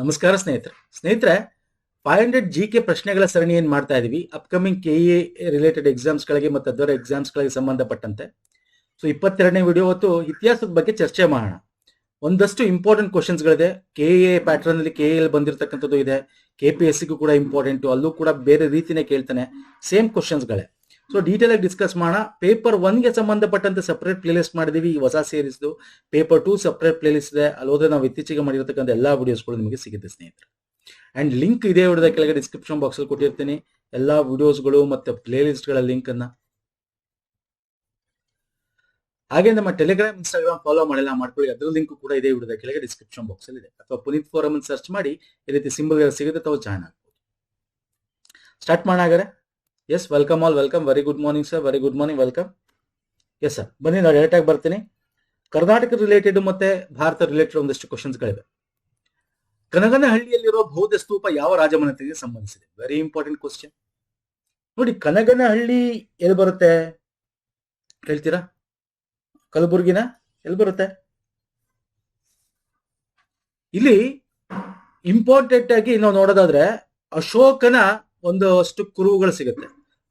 ನಮಸ್ಕಾರ ಸ್ನೇಹಿತರೆ 500 GK ಪ್ರಶ್ನೆಗಳ ಸರಣಿ ಏನ್ ಮಾಡ್ತಾ ಇದೀವಿ ಅಪ್ಕಮಿಂಗ್ KE ರಿಲೇಟೆಡ್ ಎಕ್ಸಾಮ್ಸ್ ಗಳಿಗೆ ಮತ್ತು ಅದರ ಎಕ್ಸಾಮ್ಸ್ ಗಳಿಗೆ ಸಂಬಂಧಪಟ್ಟಂತೆ. ಸೊ 22ನೇ ವಿಡಿಯೋ ಹೊತ್ತು ಇತಿಹಾಸದ ಬಗ್ಗೆ ಚರ್ಚೆ ಮಾಡೋಣ. ಒಂದಷ್ಟು ಇಂಪಾರ್ಟೆಂಟ್ ಕ್ವಶನ್ಸ್ ಗಳಿದೆ. KE ಪ್ಯಾಟರ್ನ್ ಅಲ್ಲಿ KE ಅಲ್ಲಿ ಬಂದಿರತಕ್ಕಂಥದ್ದು ಇದೆ. KPSC ಗೂ ಕೂಡ ಇಂಪಾರ್ಟೆಂಟ್, ಅಲ್ಲೂ ಕೂಡ ಬೇರೆ ರೀತಿನೇ ಕೇಳ್ತಾನೆ, ಸೇಮ್ ಕ್ವಶನ್ಸ್ ಗಳೇ. ಸೊ ಡೀಟೇಲ್ ಆಗಿ ಡಿಸ್ಕಸ್ ಮಾಡೋಣ. ಪೇಪರ್ 1 ಗೆ ಸಂಬಂಧಪಟ್ಟಂತೆ ಸಪರೇಟ್ ಪ್ಲೇ ಲಿಸ್ಟ್ ಮಾಡಿದೀವಿ, ಈ ಹೊಸ series. Paper 2 separate play list ಇದೆ, ಅಲ್ಲಿ ಹೋದ್ರೆ ನಾವು ಇತ್ತೀಚೆಗೆ ಮಾಡಿರತಕ್ಕಂಥ ಎಲ್ಲಾ ವಿಡಿಯೋಸ್ಗಳು ನಿಮಗೆ ಸಿಗುತ್ತೆ ಸ್ನೇಹಿತರೆ. ಅಂಡ್ ಲಿಂಕ್ ಇದೇ ವಿಡಿಯೋದ ಕೆಳಗೆ ಡಿಸ್ಕ್ರಿಪ್ಷನ್ ಬಾಕ್ಸ್ ಅಲ್ಲಿ ಕೊಟ್ಟಿರ್ತೀನಿ, ಎಲ್ಲಾ ವಿಡಿಯೋಸ್ಗಳು ಮತ್ತೆ ಪ್ಲೇ ಲಿಸ್ಟ್ ಗಳ ಲಿಂಕ್ ಅನ್ನ. ಹಾಗೆ ನಮ್ಮ ಟೆಲಿಗ್ರಾಮ್, ಇನ್ಸ್ಟಾಗ್ರಾಮ್ ಫಾಲೋ ಮಾಡಿಲ್ಲ ಮಾಡ್ಕೊಳ್ಳಿ, ಅದ್ರ ಲಿಂಕ್ ಕೂಡ ಇದೇ ವಿಡಿಯೋದ ಕೆಳಗೆ ಡಿಸ್ಕ್ರಿಪ್ಷನ್ ಬಾಕ್ಸ್ ಅಲ್ಲಿ ಇದೆ. ಅಥವಾ ಪುನೀತ್ ಫೋರಮ್ ಅನ್ನು ಸರ್ಚ್ ಮಾಡಿ ಈ ರೀತಿ ಸಿಂಬಲ್ ಸಿಗುತ್ತೆ, ತಾವು ಜಾಯ್ನ್ ಆಗ್ಬೋದು. ಸ್ಟಾರ್ಟ್ ಮಾಡೋಣ. Yes, welcome all, welcome. Very good morning sir, very good morning, welcome. Yes sir, ಬನ್ನಿ ನಾವು ಡೈರೆಕ್ಟ್ ಆಗಿ ಬರ್ತೀನಿ. ಕರ್ನಾಟಕ ರಿಲೇಟೆಡ್ ಮತ್ತೆ ಭಾರತ ರಿಲೇಟೆಡ್ ಒಂದಷ್ಟು ಕ್ವಶನ್ಸ್ ಗಳಿವೆ. ಕನಗನಹಳ್ಳಿಯಲ್ಲಿರುವ ಬೌದ್ಧ ಸ್ತೂಪ ಯಾವ ರಾಜಮನೆತನಿಗೆ ಸಂಬಂಧಿಸಿದೆ? Very important question. ನೋಡಿ, ಕನಗನಹಳ್ಳಿ ಎಲ್ಲಿ ಬರುತ್ತೆ ಹೇಳ್ತೀರಾ? ಕಲಬುರ್ಗಿನ? ಎಲ್ಲಿ ಬರುತ್ತೆ? ಇಲ್ಲಿ ಇಂಪಾರ್ಟೆಂಟ್ ಆಗಿ ನಾವು ನೋಡೋದಾದ್ರೆ ಅಶೋಕನ ಒಂದಷ್ಟು ಕುರುಹುಗಳು ಸಿಗುತ್ತೆ.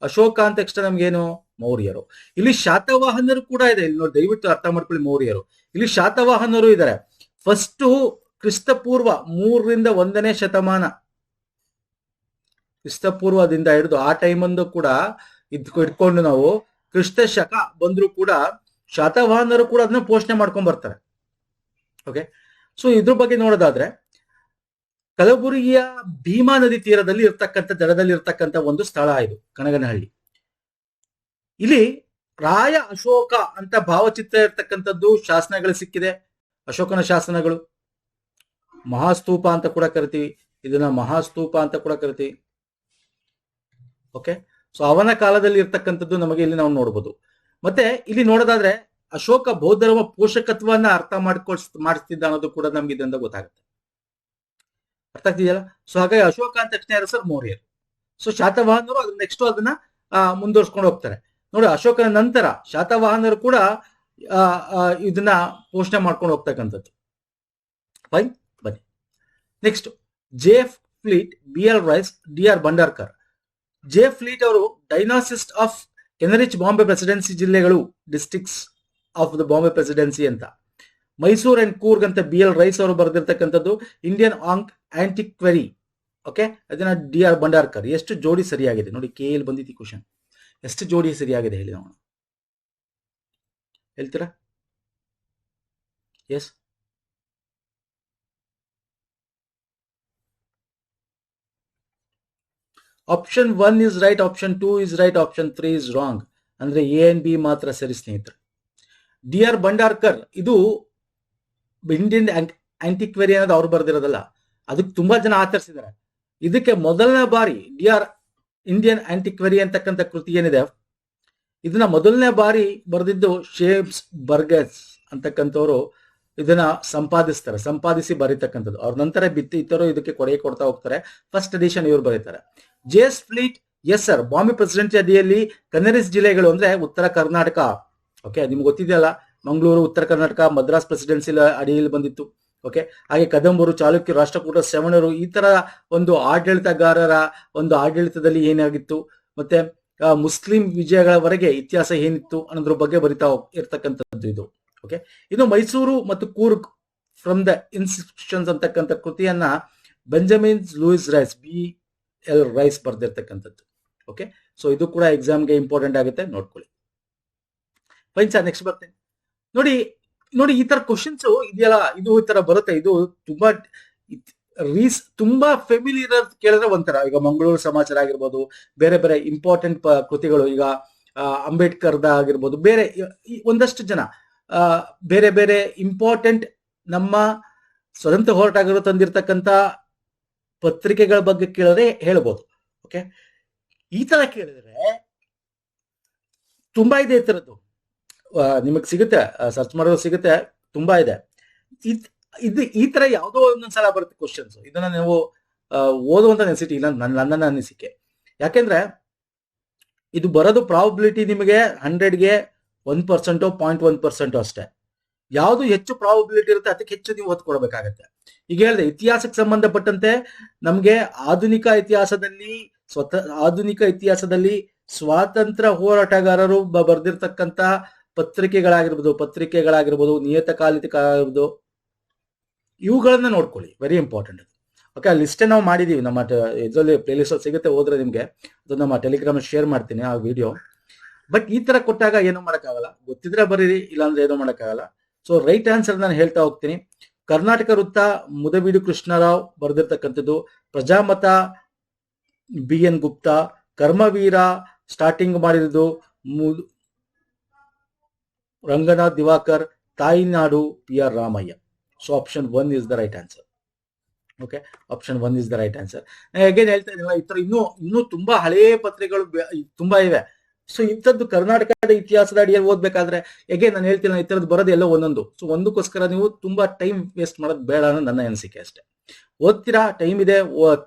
ಅಶೋಕ ಅಂತ ತಕ್ಷಣ ನಮ್ಗೇನು? ಮೌರ್ಯರು. ಇಲ್ಲಿ ಶಾತವಾಹನರು ಕೂಡ ಇದೆ. ಇಲ್ಲಿ ನೋಡಿ, ದಯವಿಟ್ಟು ಅರ್ಥ ಮಾಡ್ಕೊಳ್ಳಿ. ಮೌರ್ಯರು, ಇಲ್ಲಿ ಶಾತವಾಹನರು ಇದ್ದಾರೆ. ಫಸ್ಟ್ ಕ್ರಿಸ್ತಪೂರ್ವ 3ರಿಂದ 1ನೇ ಶತಮಾನ, ಕ್ರಿಸ್ತಪೂರ್ವದಿಂದ ಹಿಡಿದು ಆ ಟೈಮಂದು ಕೂಡ ಇಟ್ಕೊಂಡು ನಾವು ಕ್ರಿಸ್ತ ಶಕ ಬಂದ್ರು ಕೂಡ ಶಾತವಾಹನರು ಕೂಡ ಅದನ್ನ ಪೋಷಣೆ ಮಾಡ್ಕೊಂಡ್ ಬರ್ತಾರೆ. ಓಕೆ, ಸೊ ಇದ್ರ ಬಗ್ಗೆ ನೋಡೋದಾದ್ರೆ ಕಲಬುರಗಿಯ ಭೀಮಾ ನದಿ ತೀರದಲ್ಲಿ ಇರ್ತಕ್ಕಂಥ ದಡದಲ್ಲಿ ಇರ್ತಕ್ಕಂಥ ಒಂದು ಸ್ಥಳ ಇದು ಕನಗನಹಳ್ಳಿ. ಇಲ್ಲಿ ರಾಯ ಅಶೋಕ ಅಂತ ಭಾವಚಿತ್ರ ಇರ್ತಕ್ಕಂಥದ್ದು ಶಾಸನಗಳು ಸಿಕ್ಕಿದೆ. ಅಶೋಕನ ಶಾಸನಗಳು. ಮಹಾಸ್ತೂಪ ಅಂತ ಕೂಡ ಕರಿತೀವಿ ಇದನ್ನ, ಮಹಾಸ್ತೂಪ ಅಂತ ಕೂಡ ಕರಿತೀವಿ. ಓಕೆ, ಸೊ ಅವನ ಕಾಲದಲ್ಲಿ ಇರ್ತಕ್ಕಂಥದ್ದು ನಮಗೆ ಇಲ್ಲಿ ನಾವು ನೋಡ್ಬೋದು. ಮತ್ತೆ ಇಲ್ಲಿ ನೋಡೋದಾದ್ರೆ ಅಶೋಕ ಬೌದ್ಧರ ಪೋಷಕತ್ವವನ್ನ ಅರ್ಥ ಮಾಡಿಸ್ತಿದ್ದ ಅನ್ನೋದು ಕೂಡ ನಮ್ಗೆ ಇದರಿಂದ ಗೊತ್ತಾಗುತ್ತೆ. ಅರ್ಥ ಆಗ್ತಿದೆಯಲ್ಲ? ಸೊ ಹಾಗಾಗಿ ಅಶೋಕ ಅಂತ ತಕ್ಷಣ ಯಾರು ಸರ್? ಮೌರ್ಯರು. ಸೊ ಶಾತವಾಹನರು ಅದನ್ನ ನೆಕ್ಸ್ಟ್ ಅದನ್ನ ಮುಂದುವರ್ಸ್ಕೊಂಡು ಹೋಗ್ತಾರೆ. ನೋಡಿ, ಅಶೋಕನ ನಂತರ ಶಾತವಾಹನರು ಕೂಡ ಇದನ್ನ ಪೋಷಣೆ ಮಾಡ್ಕೊಂಡು ಹೋಗ್ತಕ್ಕಂಥದ್ದು. ಫೈನ್, ಬನ್ನಿ next. JF fleet, BL rice, DR Bhandarkar. JF fleet ಅವರು dynasties of Kanarese Bombay presidency ಜಿಲ್ಲೆಗಳು, districts of the Bombay presidency ಅಂತ. ಮೈಸೂರ್ ಅಂಡ್ ಕೂರ್ಗ್ ಅಂತ BL ರೈಸ್ ಅವರು ಬರೆದಿರ್ತಕ್ಕಂಥದ್ದು. Indian antiquary. ಓಕೆ, ಅದನ್ನ DR ಭಂಡಾರ್ಕರ್. ಎಷ್ಟು ಜೋಡಿ ಸರಿಯಾಗಿದೆ ನೋಡಿ? KL ಬಂದಿತ್ತು ಕ್ವಶನ್. ಎಷ್ಟು ಜೋಡಿ ಸರಿಯಾಗಿದೆ ಹೇಳಿ ನೋಡೋಣ, ಹೇಳ್ತೀರಾ? Yes, option 1 is right, option 2 is right, option 3 is wrong. ಅಂದ್ರೆ A and B ಮಾತ್ರ ಸರಿ ಸ್ನೇಹಿತರೆ. DR ಭಂಡಾರ್ಕರ್ ಇದು ಇಂಡಿಯನ್ ಆಂಟಿಕ್ವೆರಿ ಅನ್ನೋದು ಅವ್ರು ಬರೆದಿರೋದಲ್ಲ, ಅದಕ್ಕೆ ತುಂಬಾ ಜನ ಆಚರಿಸಿದ್ದಾರೆ. ಇದಕ್ಕೆ ಮೊದಲನೇ ಬಾರಿ DR ಇಂಡಿಯನ್ ಆಂಟಿಕ್ವೆರಿ ಅಂತಕ್ಕಂಥ ಕೃತಿ ಏನಿದೆ, ಇದನ್ನ ಮೊದಲನೇ ಬಾರಿ ಬರೆದಿದ್ದು ಶೇಬ್ಸ್ ಬರ್ಗಸ್ ಅಂತಕ್ಕಂಥವ್ರು ಇದನ್ನ ಸಂಪಾದಿಸಿ ಬರೀತಕ್ಕಂಥದ್ದು. ಅವ್ರ ನಂತರ ಇತರು ಇದಕ್ಕೆ ಕೊಡುಗೆ ಕೊಡ್ತಾ ಹೋಗ್ತಾರೆ. ಫಸ್ಟ್ ಎಡಿಷನ್ ಇವ್ರು ಬರೀತಾರೆ. JS fleet, yes sir, Bombay presidency ಅಡಿಯಲ್ಲಿ ಕನರಿಸ್ ಜಿಲ್ಲೆಗಳು ಅಂದ್ರೆ ಉತ್ತರ ಕರ್ನಾಟಕ. ಓಕೆ, ನಿಮ್ಗೆ ಗೊತ್ತಿದೆಯಲ್ಲ, ಮಂಗಳೂರು ಉತ್ತರ ಕರ್ನಾಟಕ ಮದ್ರಾಸ್ ಪ್ರೆಸಿಡೆನ್ಸಿ ಅಡಿಯಲ್ಲಿ ಬಂದಿತ್ತು. ಓಕೆ, ಹಾಗೆ ಕದಂಬರು, ಚಾಲುಕ್ಯರು, ರಾಷ್ಟ್ರಕೂಟ, ಶ್ರವಣರು, ಈ ತರ ಒಂದು ಆಡಳಿತಗಾರರ ಒಂದು ಆಡಳಿತದಲ್ಲಿ ಏನಾಗಿತ್ತು, ಮತ್ತೆ ಮುಸ್ಲಿಂ ವಿಜಯಗಳವರೆಗೆ ಇತಿಹಾಸ ಏನಿತ್ತು ಅನ್ನೋದ್ರ ಬಗ್ಗೆ ಬರಿತಾ ಇರ್ತಕ್ಕಂಥದ್ದು ಇದು. ಓಕೆ, ಇನ್ನು ಮೈಸೂರು ಮತ್ತು ಕೂರ್ಗ್ ಫ್ರಮ್ ದ ಇನ್ಸ್ಕ್ರಿಪ್ಷನ್ಸ್ ಅಂತಕ್ಕಂಥ ಕೃತಿಯನ್ನ Benjamin Lewis Rice, BL Rice ಬರ್ದಿರ್ತಕ್ಕಂಥದ್ದು. ಓಕೆ, ಸೊ ಇದು ಕೂಡ ಎಕ್ಸಾಮ್ಗೆ ಇಂಪಾರ್ಟೆಂಟ್ ಆಗುತ್ತೆ, ನೋಡ್ಕೊಳ್ಳಿ. ಫೈನ್ ಸರ್, ನೆಕ್ಸ್ಟ್ ಬರ್ತೇನೆ. ನೋಡಿ ಈ ತರ ಕ್ವಶನ್ಸ್ ಇದೆಯಲ್ಲ, ಇದು ಈ ತರ ಬರುತ್ತೆ. ಇದು ತುಂಬಾ ಫೆಮಿಲಿಯರ್ ಕೇಳಿದ್ರೆ ಒಂಥರ. ಈಗ ಮಂಗಳೂರು ಸಮಾಚಾರ ಆಗಿರ್ಬೋದು, ಬೇರೆ ಬೇರೆ ಇಂಪಾರ್ಟೆಂಟ್ ಕೃತಿಗಳು, ಈಗ ಅಂಬೇಡ್ಕರ್ದ ಆಗಿರ್ಬೋದು, ಬೇರೆ ಒಂದಷ್ಟು ಜನ ಬೇರೆ ಬೇರೆ ಇಂಪಾರ್ಟೆಂಟ್ ನಮ್ಮ ಸ್ವತಂತ್ರ ಹೋರಾಟಗಾರರು ತಂದಿರತಕ್ಕಂತ ಪತ್ರಿಕೆಗಳ ಬಗ್ಗೆ ಕೇಳಿದ್ರೆ ಹೇಳ್ಬೋದು. ಓಕೆ, ಈ ತರ ಕೇಳಿದ್ರೆ ತುಂಬಾ ಇದೆ ಈ ತರದ್ದು. ನಿಮಗ್ ಸಿಗುತ್ತೆ, ಸರ್ಚ್ ಮಾಡೋದು ಸಿಗುತ್ತೆ, ತುಂಬಾ ಇದೆ. ಈ ತರ ಯಾವುದೋ ಒಂದೊಂದ್ಸಲ ಬರುತ್ತೆ ಕ್ವಶನ್ಸ್. ಇದನ್ನ ನೀವು ಓದುವಂತ ನೆಸಿಟಿ ಇಲ್ಲ ನನ್ನ ಅನಿಸಿಕೆ. ಯಾಕೆಂದ್ರೆ ಇದು ಬರೋದು ಪ್ರಾಬಬಿಲಿಟಿ ನಿಮಗೆ 100ಗೆ 1% 0.1% ಅಷ್ಟೇ. ಯಾವುದು ಹೆಚ್ಚು ಪ್ರಾಬಬಿಲಿಟಿ ಇರುತ್ತೆ ಅದಕ್ಕೆ ಹೆಚ್ಚು ನೀವು ಒತ್ತು ಕೊಡಬೇಕಾಗತ್ತೆ. ಈಗ ಹೇಳಿದೆ ಇತಿಹಾಸಕ್ಕೆ ಸಂಬಂಧಪಟ್ಟಂತೆ ನಮ್ಗೆ ಆಧುನಿಕ ಇತಿಹಾಸದಲ್ಲಿ ಸ್ವಾತಂತ್ರ್ಯ ಹೋರಾಟಗಾರರು ಬರೆದಿರ್ತಕ್ಕಂತ ಪತ್ರಿಕೆಗಳಾಗಿರ್ಬೋದು, ನಿಯತಕಾಲಿಕಗಳಾಗಿರ್ಬೋದು, ಇವುಗಳನ್ನ ನೋಡ್ಕೊಳ್ಳಿ. Very important. ಓಕೆ, ಆ ಲಿಸ್ಟ್ ನಾವು ಮಾಡಿದೀವಿ ನಮ್ಮ ಇದರಲ್ಲಿ ಪ್ಲೇಲಿಸ್ಟ್ ಸಿಗುತ್ತೆ, ಹೋದ್ರೆ ನಿಮ್ಗೆ ಅದು ನಮ್ಮ ಟೆಲಿಗ್ರಾಮ್ ಶೇರ್ ಮಾಡ್ತೀನಿ ಆ ವಿಡಿಯೋ. ಬಟ್ ಈ ತರ ಕೊಟ್ಟಾಗ ಏನು ಮಾಡೋಕ್ಕಾಗಲ್ಲ, ಗೊತ್ತಿದ್ರೆ ಬರೀರಿ, ಇಲ್ಲಾಂದ್ರೆ ಏನೋ ಮಾಡೋಕ್ಕಾಗಲ್ಲ. ಸೊ ರೈಟ್ ಆನ್ಸರ್ ನಾನು ಹೇಳ್ತಾ ಹೋಗ್ತೀನಿ. ಕರ್ನಾಟಕ ವೃತ್ತ ಮುದಬೀಡು ಕೃಷ್ಣರಾವ್ ಬರೆದಿರ್ತಕ್ಕಂಥದ್ದು. ಪ್ರಜಾಮತ BN ಗುಪ್ತಾ. ಕರ್ಮವೀರ ಸ್ಟಾರ್ಟಿಂಗ್ ಮಾಡಿರೋದು Ranganath Diwakar. Tainadu PR Ramaiah. So option 1 is the right answer. Okay, option 1 is the right answer. Again ಹೇಳ್ತಾ ಇದ್ದೀನಲ್ಲ, ಈ ತರ ಇನ್ನೂ ತುಂಬಾ ಹಳೆಯ ಪತ್ರಿಕೆಗಳು ತುಂಬಾ ಇವೆ. ಸೊ ಇಂಥದ್ದು ಕರ್ನಾಟಕದ ಇತಿಹಾಸದ ಅಡಿಯಲ್ಲಿ ಓದ್ಬೇಕಾದ್ರೆ ಅಗೇನ್ ನಾನು ಹೇಳ್ತೀನಿ, ಈ ತರದ್ದು ಬರೋದು ಎಲ್ಲ ಒಂದೊಂದು. ಸೊ ಒಂದಕ್ಕೋಸ್ಕರ ನೀವು ತುಂಬಾ ಟೈಮ್ ವೇಸ್ಟ್ ಮಾಡೋದು ಬೇಡ ಅನ್ನೋ ನನ್ನ ಅನಿಸಿಕೆ ಅಷ್ಟೇ. ಓದ್ತೀರಾ, ಟೈಮ್ ಇದೆ,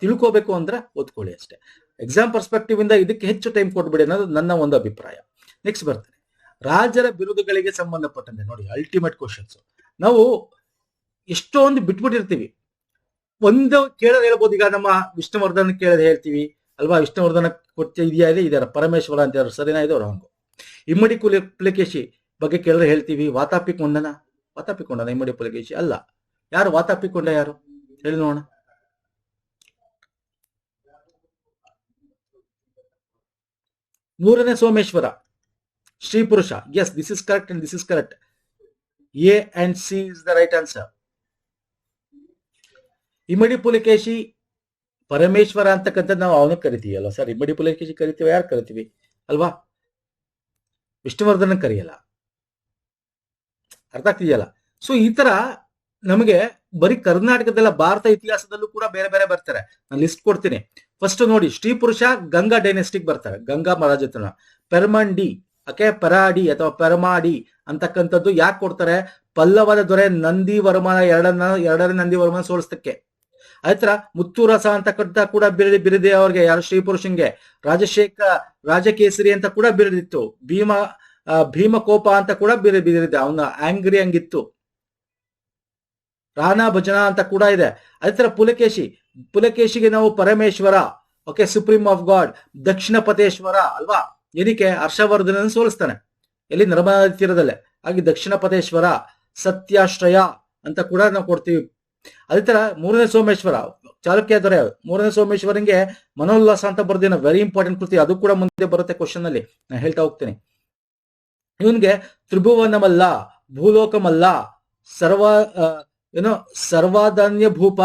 ತಿಳ್ಕೋಬೇಕು ಅಂದ್ರೆ ಓದ್ಕೊಳ್ಳಿ ಅಷ್ಟೇ. ಎಕ್ಸಾಮ್ ಪರ್ಸ್ಪೆಕ್ಟಿವ್ ಇಂದ ಇದಕ್ಕೆ ಹೆಚ್ಚು ಟೈಮ್ ಕೊಟ್ಬಿಡಿ ಅನ್ನೋದು ನನ್ನ ಒಂದು ಅಭಿಪ್ರಾಯ. ನೆಕ್ಸ್ಟ್ ಬರ್ತೇನೆ, ರಾಜರ ಬಿರುದುಗಳಿಗೆ ಸಂಬಂಧಪಟ್ಟಂತೆ ನೋಡಿ, ಅಲ್ಟಿಮೇಟ್ ಕ್ವಶನ್ಸ್. ನಾವು ಎಷ್ಟೊಂದು ಬಿಟ್ಬಿಟ್ಟಿರ್ತೀವಿ. ಒಂದು ಕೇಳೋದು ಹೇಳ್ಬೋದು. ಈಗ ನಮ್ಮ ವಿಷ್ಣುವರ್ಧನ್ ಕೇಳೋದು ಹೇಳ್ತೀವಿ ಅಲ್ವಾ, ವಿಷ್ಣುವರ್ಧನ ಕೊಟ್ಟು ಇದೆಯಾ ಪರಮೇಶ್ವರ ಅಂತ ಯಾರು, ಸರಿನಾ ಇದು ರಾಂಗು. ಇಮ್ಮಡಿ ಪುಲಕೇಶಿ ಬಗ್ಗೆ ಕೇಳಿದ್ರೆ ಹೇಳ್ತೀವಿ ವಾತಾಪಿಕೊಂಡನ ಇಮ್ಮಡಿ ಪುಲಕೇಶಿ ಅಲ್ಲ. ಯಾರು ವಾತಾಪಿಕೊಂಡ, ಯಾರು ಹೇಳಿ ನೋಡೋಣ. ಮೂರನೇ Someshvara, Shri Purusha. Yes, this is correct and this is correct. A and C is the right answer. ಇಮ್ಮಡಿ ಪುಲಕೇಶಿ ಪರಮೇಶ್ವರ ಅಂತಕ್ಕಂಥದ್ದು ನಾವು ಅವನಿಗೆ ಕರಿತೀವಿ ಅಲ್ವಾ ಸರ್. ಇಮ್ಮಡಿ ಪುಲಕೇಶಿ ಕರಿತೀವಿ, ಯಾರು ಕರಿತೀವಿ ಅಲ್ವಾ, ವಿಷ್ಣುವರ್ಧನ ಕರಿಯಲ್ಲ. ಅರ್ಥ ಆಗ್ತಿದೆಯಲ್ಲ. ಸೊ ಈ ತರ ನಮಗೆ ಬರೀ ಕರ್ನಾಟಕದಲ್ಲ, ಭಾರತ ಇತಿಹಾಸದಲ್ಲೂ ಕೂಡ ಬೇರೆ ಬೇರೆ ಬರ್ತಾರೆ. ನಾನು ಲಿಸ್ಟ್ ಕೊಡ್ತೀನಿ. ಫಸ್ಟ್ ನೋಡಿ, ಶ್ರೀ ಪುರುಷ ಗಂಗಾ ಡೈನೆಸ್ಟಿಕ್ ಬರ್ತಾರೆ, ಗಂಗಾ ಮಹಾರಾಜತನ. ಪೆರ್ಮಂಡಿ, ಪರಾಡಿ ಅಥವಾ ಪೆರ್ಮಾಡಿ ಅಂತಕ್ಕಂಥದ್ದು ಯಾಕೆ ಕೊಡ್ತಾರೆ, ಪಲ್ಲವದ ದೊರೆ ನಂದಿವರ್ಮನ ಎರಡನೇ ನಂದಿವರ್ಮನ ಸೋಲಿಸ್ತಕ್ಕೆ. ಆಯ್ತರ ಮುತ್ತುರಸ ಅಂತಕ್ಕಂಥ ಕೂಡ ಬಿರಿದೆ ಅವ್ರಿಗೆ, ಯಾರು ಶ್ರೀ ಪುರುಷನ್ಗೆ. ರಾಜಕೇಸರಿ ಅಂತ ಕೂಡ ಬಿರಿದಿತ್ತು. ಭೀಮಕೋಪ ಅಂತ ಕೂಡ ಬಿರಿದೆ, ಅವನ ಆಂಗ್ರಿ ಹಂಗಿತ್ತು. ರಾಣಾ ಭಜನಾ ಅಂತ ಕೂಡ ಇದೆ. ಅದೇ ತರ ಪುಲಕೇಶಿಗೆ ನಾವು Parameshwara, okay, supreme of god. ದಕ್ಷಿಣ ಪತೇಶ್ವರ ಅಲ್ವಾ, ಏನಕ್ಕೆ ಹರ್ಷವರ್ಧನ ಸೋಲಿಸ್ತಾನೆ, ಎಲ್ಲಿ ನರ್ಮದಾ ತೀರದಲ್ಲೇ. ಹಾಗೆ ದಕ್ಷಿಣ ಪತೇಶ್ವರ, ಸತ್ಯಾಶ್ರಯ ಅಂತ ಕೂಡ ನಾವು ಕೊಡ್ತೀವಿ. ಅದೇ ತರ ಮೂರನೇ ಸೋಮೇಶ್ವರ, ಚಾಲುಕ್ಯ ದೊರೆ. ಮೂರನೇ ಸೋಮೇಶ್ವರಂಗೆ ಮನೋಲ್ಲಾಸ ಅಂತ ಬರ್ದಿನ, ವೆರಿ ಇಂಪಾರ್ಟೆಂಟ್ ಕೃತಿ. ಅದು ಕೂಡ ಮುಂದೆ ಬರುತ್ತೆ ಕ್ವಶನ್ ಅಲ್ಲಿ, ನಾನು ಹೇಳ್ತಾ ಹೋಗ್ತೀನಿ. ಇವನ್ಗೆ ತ್ರಿಭುವನಮಲ್ಲ, ಭೂಲೋಕಮಲ್ಲ, ಸರ್ವಾಧಾನ್ಯ ಭೂಪ.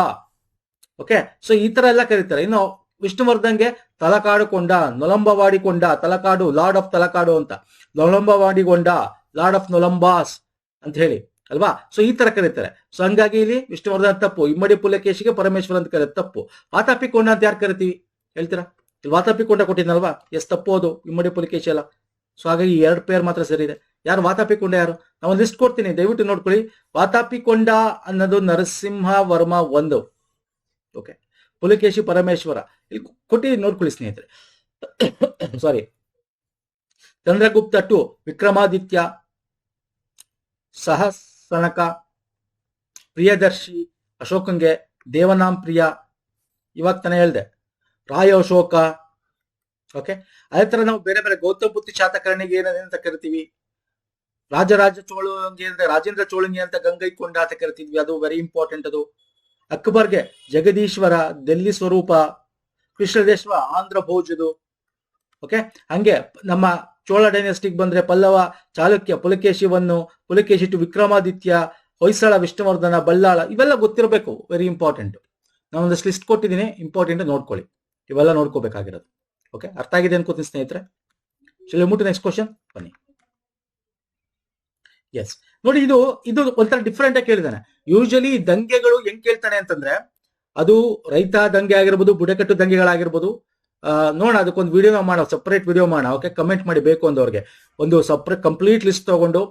ಓಕೆ, ಸೊ ಈ ತರ ಎಲ್ಲ ಕರೀತಾರೆ. ಇನ್ನು ವಿಷ್ಣುವರ್ಧನ್ಗೆ ತಲಕಾಡುಕೊಂಡ, ನೊಲಂಬವಾಡಿಕೊಂಡ, ತಲಕಾಡು, ಲಾರ್ಡ್ ಆಫ್ ತಲಕಾಡು ಅಂತ. ನೊಲಂಬವಾಡಿಕೊಂಡ, ಲಾರ್ಡ್ ಆಫ್ ನೊಲಂಬಾಸ್ ಅಂತ ಹೇಳಿ ಅಲ್ವಾ. ಸೊ ಈ ತರ ಕರೀತಾರೆ. ಸೊ ಹಂಗಾಗಿ ಇಲ್ಲಿ ವಿಷ್ಣುವರ್ಧನ್ ತಪ್ಪು, ಇಮ್ಮಡಿ ಪುಲಕೇಶಿಗೆ ಪರಮೇಶ್ವರ ಅಂತ ಕರೀತಾರೆ, ತಪ್ಪು. ವಾತಾಪಿಕೊಂಡ ಅಂತ ಯಾರು ಕರಿತೀವಿ ಹೇಳ್ತೀರಾ, ಇಲ್ಲಿ ವಾತಾಪಿಕೊಂಡ ಕೊಟ್ಟಿದ್ನಲ್ವಾ, ಎಸ್ ತಪ್ಪು, ಅದು ಇಮ್ಮಡಿ ಪುಲಕೇಶಿ ಅಲ್ಲ. ಸೊ ಹಾಗಾಗಿ 2 ಪೇರ್ ಮಾತ್ರ ಸರಿ ಇದೆ. ಯಾರು ವಾತಾಪಿಕೊಂಡ, ಯಾರು, ನಾವು ಲಿಸ್ಟ್ ಕೊಡ್ತೀನಿ, ದಯವಿಟ್ಟು ನೋಡ್ಕೊಳ್ಳಿ. ವಾತಾಪಿಕೊಂಡ ಅನ್ನೋದು ನರಸಿಂಹ ವರ್ಮ 1. ಓಕೆ, ಪುಲಕೇಶಿ ಪರಮೇಶ್ವರ ಇಲ್ಲಿ ಕೊಟ್ಟಿ ನೋಡ್ಕೊಳ್ಳಿ ಸ್ನೇಹಿತರೆ. ಸಾರಿ, ಚಂದ್ರಗುಪ್ತ 2, ವಿಕ್ರಮಾದಿತ್ಯ, ಸಹಸನಕ, ಪ್ರಿಯದರ್ಶಿ ಅಶೋಕಂಗೆ, ದೇವನಾಂ ಪ್ರಿಯ, ಇವಾಗ ತಾನೇ ಹೇಳ್ದೆ, ರಾಯ ಅಶೋಕ. ಓಕೆ, ಅದೇ ತರ ನಾವು ಬೇರೆ ಬೇರೆ ಗೌತಮ ಬುದ್ಧ ಶಾತಕರ್ಣಿಗೆ ಏನಂತ ಕರಿತೀವಿ. ರಾಜರಾಜ ಚೋಳಂಗೆ ಅಂದ್ರೆ ರಾಜೇಂದ್ರ ಚೋಳಂಗೆ ಅಂತ ಗಂಗೈಕೊಂಡ ಅಂತ ಕರಿತಿದ್ವಿ, ಅದು ವೆರಿ ಇಂಪಾರ್ಟೆಂಟ್. ಅದು ಅಕ್ಬರ್ಗೆ ಜಗದೀಶ್ವರ, ಡೆಲ್ಲಿ ಸ್ವರೂಪ, ಕೃಷ್ಣದೇಶ್ವರ ಆಂಧ್ರ ಭೋಜದು. ಓಕೆ, ಹಂಗೆ ನಮ್ಮ ಚೋಳ ಡೈನೆಸ್ಟಿಕ್ ಬಂದ್ರೆ ಪಲ್ಲವ, ಚಾಲುಕ್ಯ, ಪುಲಕೇಶಿ 1, ಪುಲಕೇಶಿ 2, ವಿಕ್ರಮಾದಿತ್ಯ, ಹೊಯ್ಸಳ, ವಿಷ್ಣುವರ್ಧನ, ಬಲ್ಲಾಳ, ಇವೆಲ್ಲ ಗೊತ್ತಿರಬೇಕು, ವೆರಿ ಇಂಪಾರ್ಟೆಂಟ್. ನಾನು ಒಂದಷ್ಟು ಲಿಸ್ಟ್ ಕೊಟ್ಟಿದ್ದೀನಿ, ಇಂಪಾರ್ಟೆಂಟ್ ನೋಡ್ಕೊಳ್ಳಿ, ಇವೆಲ್ಲ ನೋಡ್ಕೋಬೇಕಾಗಿರೋದು. ಓಕೆ, ಅರ್ಥ ಆಗಿದೆ ಅನ್ಕೋತೀನಿ ಸ್ನೇಹಿತರೆ. ಚಲೋ ಮುಟ್ಟು ನೆಕ್ಸ್ಟ್ ಕ್ವಶನ್ ಬನ್ನಿ. ಎಸ್ ನೋಡಿ, ಇದು ಒಂಥರ ಡಿಫ್ರೆಂಟ್ ಆಗಿ ಕೇಳಿದಾನೆ. ಯೂಶಲಿ ದಂಗೆಗಳು ಹೆಂಗ್ ಕೇಳ್ತಾನೆ ಅಂತಂದ್ರೆ, ಅದು ರೈತ ದಂಗೆ ಆಗಿರ್ಬೋದು, ಬುಡಕಟ್ಟು ದಂಗೆಗಳಾಗಿರ್ಬೋದು. ನೋಡೋಣ, ಅದಕ್ಕೊಂದು ವಿಡಿಯೋ ಮಾಡೋಣ, ಸಪರೇಟ್ ವಿಡಿಯೋ ಮಾಡೋಣ. ಓಕೆ, ಕಮೆಂಟ್ ಮಾಡಿ ಬೇಕು ಅಂದವ್ರಿಗೆ ಒಂದು ಸಪರೇಟ್ ಕಂಪ್ಲೀಟ್ ಲಿಸ್ಟ್ ತಗೊಂಡು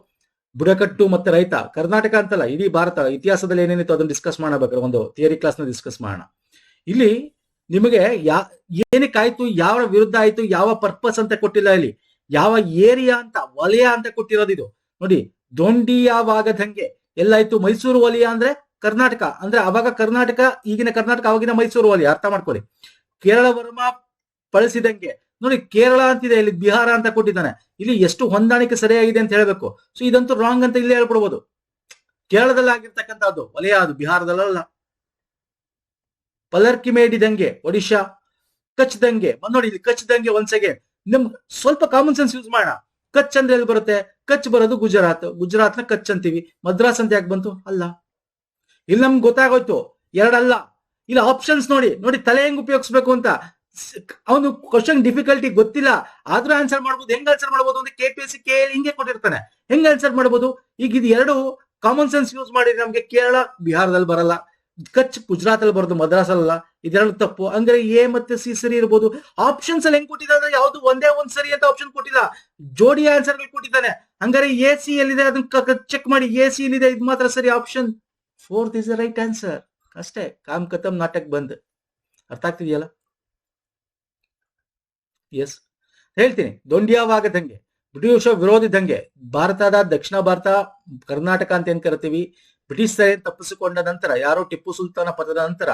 ಬುಡಕಟ್ಟು ಮತ್ತೆ ರೈತ, ಕರ್ನಾಟಕ ಅಂತಲ್ಲ ಇಡೀ ಭಾರತ ಇತಿಹಾಸದಲ್ಲಿ ಏನೇನಿತ್ತು ಅದನ್ನ ಡಿಸ್ಕಸ್ ಮಾಡಬೇಕಾದ್ರೆ ಒಂದು ಥಿಯರಿ ಕ್ಲಾಸ್ ನ ಡಿಸ್ಕಸ್ ಮಾಡೋಣ. ಇಲ್ಲಿ ನಿಮಗೆ ಏನಕ್ಕಾಯ್ತು, ಯಾವ ವಿರುದ್ಧ ಆಯ್ತು, ಯಾವ ಪರ್ಪಸ್ ಅಂತ ಕೊಟ್ಟಿಲ್ಲ. ಇಲ್ಲಿ ಯಾವ ಏರಿಯಾ ಅಂತ, ವಲಯ ಅಂತ ಕೊಟ್ಟಿರೋದು. ಇದು ನೋಡಿ, ದೊಂಡಿಯಾವಾಗದಂಗೆ ಎಲ್ಲಾಯ್ತು, ಮೈಸೂರು ವಲಯ ಅಂದ್ರೆ ಕರ್ನಾಟಕ ಅಂದ್ರೆ ಅವಾಗ ಕರ್ನಾಟಕ, ಈಗಿನ ಕರ್ನಾಟಕ, ಅವಾಗಿನ ಮೈಸೂರು ಅಲ್ಲಿ, ಅರ್ಥ ಮಾಡ್ಕೊಳ್ಳಿ. ಕೇರಳ ವರ್ಮ ಬಳಸಿದಂಗೆ ನೋಡಿ, ಕೇರಳ ಅಂತಿದೆ, ಇಲ್ಲಿ ಬಿಹಾರ ಅಂತ ಕೊಟ್ಟಿದ್ದಾನೆ. ಇಲ್ಲಿ ಎಷ್ಟು ಹೊಂದಾಣಿಕೆ ಸರಿಯಾಗಿದೆ ಅಂತ ಹೇಳ್ಬೇಕು. ಸೊ ಇದಂತೂ ರಾಂಗ್ ಅಂತ ಇಲ್ಲೇ ಹೇಳ್ಬಿಡ್ಬೋದು. ಕೇರಳದಲ್ಲಿ ಆಗಿರ್ತಕ್ಕಂಥದ್ದು ವಲಯ, ಅದು ಬಿಹಾರದಲ್ಲ. ಪಲರ್ಕಿಮೇಡಿ ದಂಗೆ ಒಡಿಶಾ, ಕಚ್ ದಂಗೆ ನೋಡಿ, ಇಲ್ಲಿ ಕಚ್ ದಂಗೆ ಒಂದ್ ಸೆಕೆಂಡ್ ನಿಮ್ ಸ್ವಲ್ಪ ಕಾಮನ್ ಸೆನ್ಸ್ ಯೂಸ್ ಮಾಡೋಣ. ಕಚ್ ಅಂದ್ರೆ ಎಲ್ಲಿ ಬರುತ್ತೆ? ಕಚ್ ಬರೋದು ಗುಜರಾತ್, ಗುಜರಾತ್ನ ಕಚ್ ಅಂತೀವಿ. ಮದ್ರಾಸ್ ಅಂತ ಯಾಕೆ ಬಂತು? ಅಲ್ಲ. ಇಲ್ಲಿ ನಮ್ಗೆ ಗೊತ್ತಾಗೋಯ್ತು, ಎರಡಲ್ಲ. ಇಲ್ಲ ಆಪ್ಷನ್ಸ್ ನೋಡಿ, ನೋಡಿ ತಲೆ ಹೆಂಗ್ ಉಪಯೋಗಿಸ್ಬೇಕು ಅಂತ. ಅವನು ಕ್ವಶನ್ ಡಿಫಿಕಲ್ಟಿ ಗೊತ್ತಿಲ್ಲ, ಆದ್ರೂ ಆನ್ಸರ್ ಮಾಡ್ಬೋದು. ಹೆಂಗ್ ಆನ್ಸರ್ ಮಾಡ್ಬೋದು ಅಂದ್ರೆ KPSC KL ಹಿಂಗೆ ಕೊಟ್ಟಿರ್ತಾನೆ, ಹೆಂಗ್ ಆನ್ಸರ್ ಮಾಡ್ಬೋದು? ಈಗ ಇದು ಎರಡು ಕಾಮನ್ ಸೆನ್ಸ್ ಯೂಸ್ ಮಾಡಿದ್ರೆ ನಮ್ಗೆ ಕೇರಳ ಬಿಹಾರದಲ್ಲಿ ಬರಲ್ಲ, ಕಚ್ ಗುಜರಾತ್ ಅಲ್ಲಿ ಬರೋದು, ಮದ್ರಾಸ್ ಅಲ್ಲ. ಇದೆರಡು ತಪ್ಪು. ಅಂದ್ರೆ ಎ ಮತ್ತೆ ಸಿ ಸರಿ ಇರ್ಬೋದು. ಆಪ್ಷನ್ಸ್ ಅಲ್ಲಿ ಹೆಂಗ್ ಕೊಟ್ಟಿದ್ದಾರೆ ಅಂದ್ರೆ ಯಾವ್ದು ಒಂದೇ ಒಂದ್ ಸರಿ ಅಂತ ಆಪ್ಷನ್ ಕೊಟ್ಟಿಲ್ಲ, ಜೋಡಿ ಆನ್ಸರ್ ಗಳು ಕೊಟ್ಟಿದ್ದಾನೆ. ಹಂಗಾರೆ ಎ ಸಿ ಎಲ್ಲಿದೆ ಅದನ್ನ ಚೆಕ್ ಮಾಡಿ, ಎ ಸಿ ಎಲ್ಲಿದೆ, ಇದು ಮಾತ್ರ ಸರಿ. Option 4 is the right answer. ಅಷ್ಟೇ, ಕಾಮ್ ಖತಮ್, ನಾಟಕ್ ಬಂದ್. ಅರ್ಥ ಆಗ್ತಿದೆಯಲ್ಲ? ಎಸ್, ಹೇಳ್ತೀನಿ. ದೊಂಡಿಯಾವಾಗ ದಂಗೆ, ಬ್ರಿಟಿಷ್ ವಿರೋಧಿ ದಂಗೆ, ಭಾರತದ ದಕ್ಷಿಣ ಭಾರತ, ಕರ್ನಾಟಕ ಅಂತ ಏನ್ ಕರಿತೀವಿ, ಬ್ರಿಟಿಷ್ ಸೆರೆಯನ್ನು ತಪ್ಪಿಸಿಕೊಂಡ ನಂತರ, ಯಾರೋ ಟಿಪ್ಪು ಸುಲ್ತಾನ ಪತನದ ನಂತರ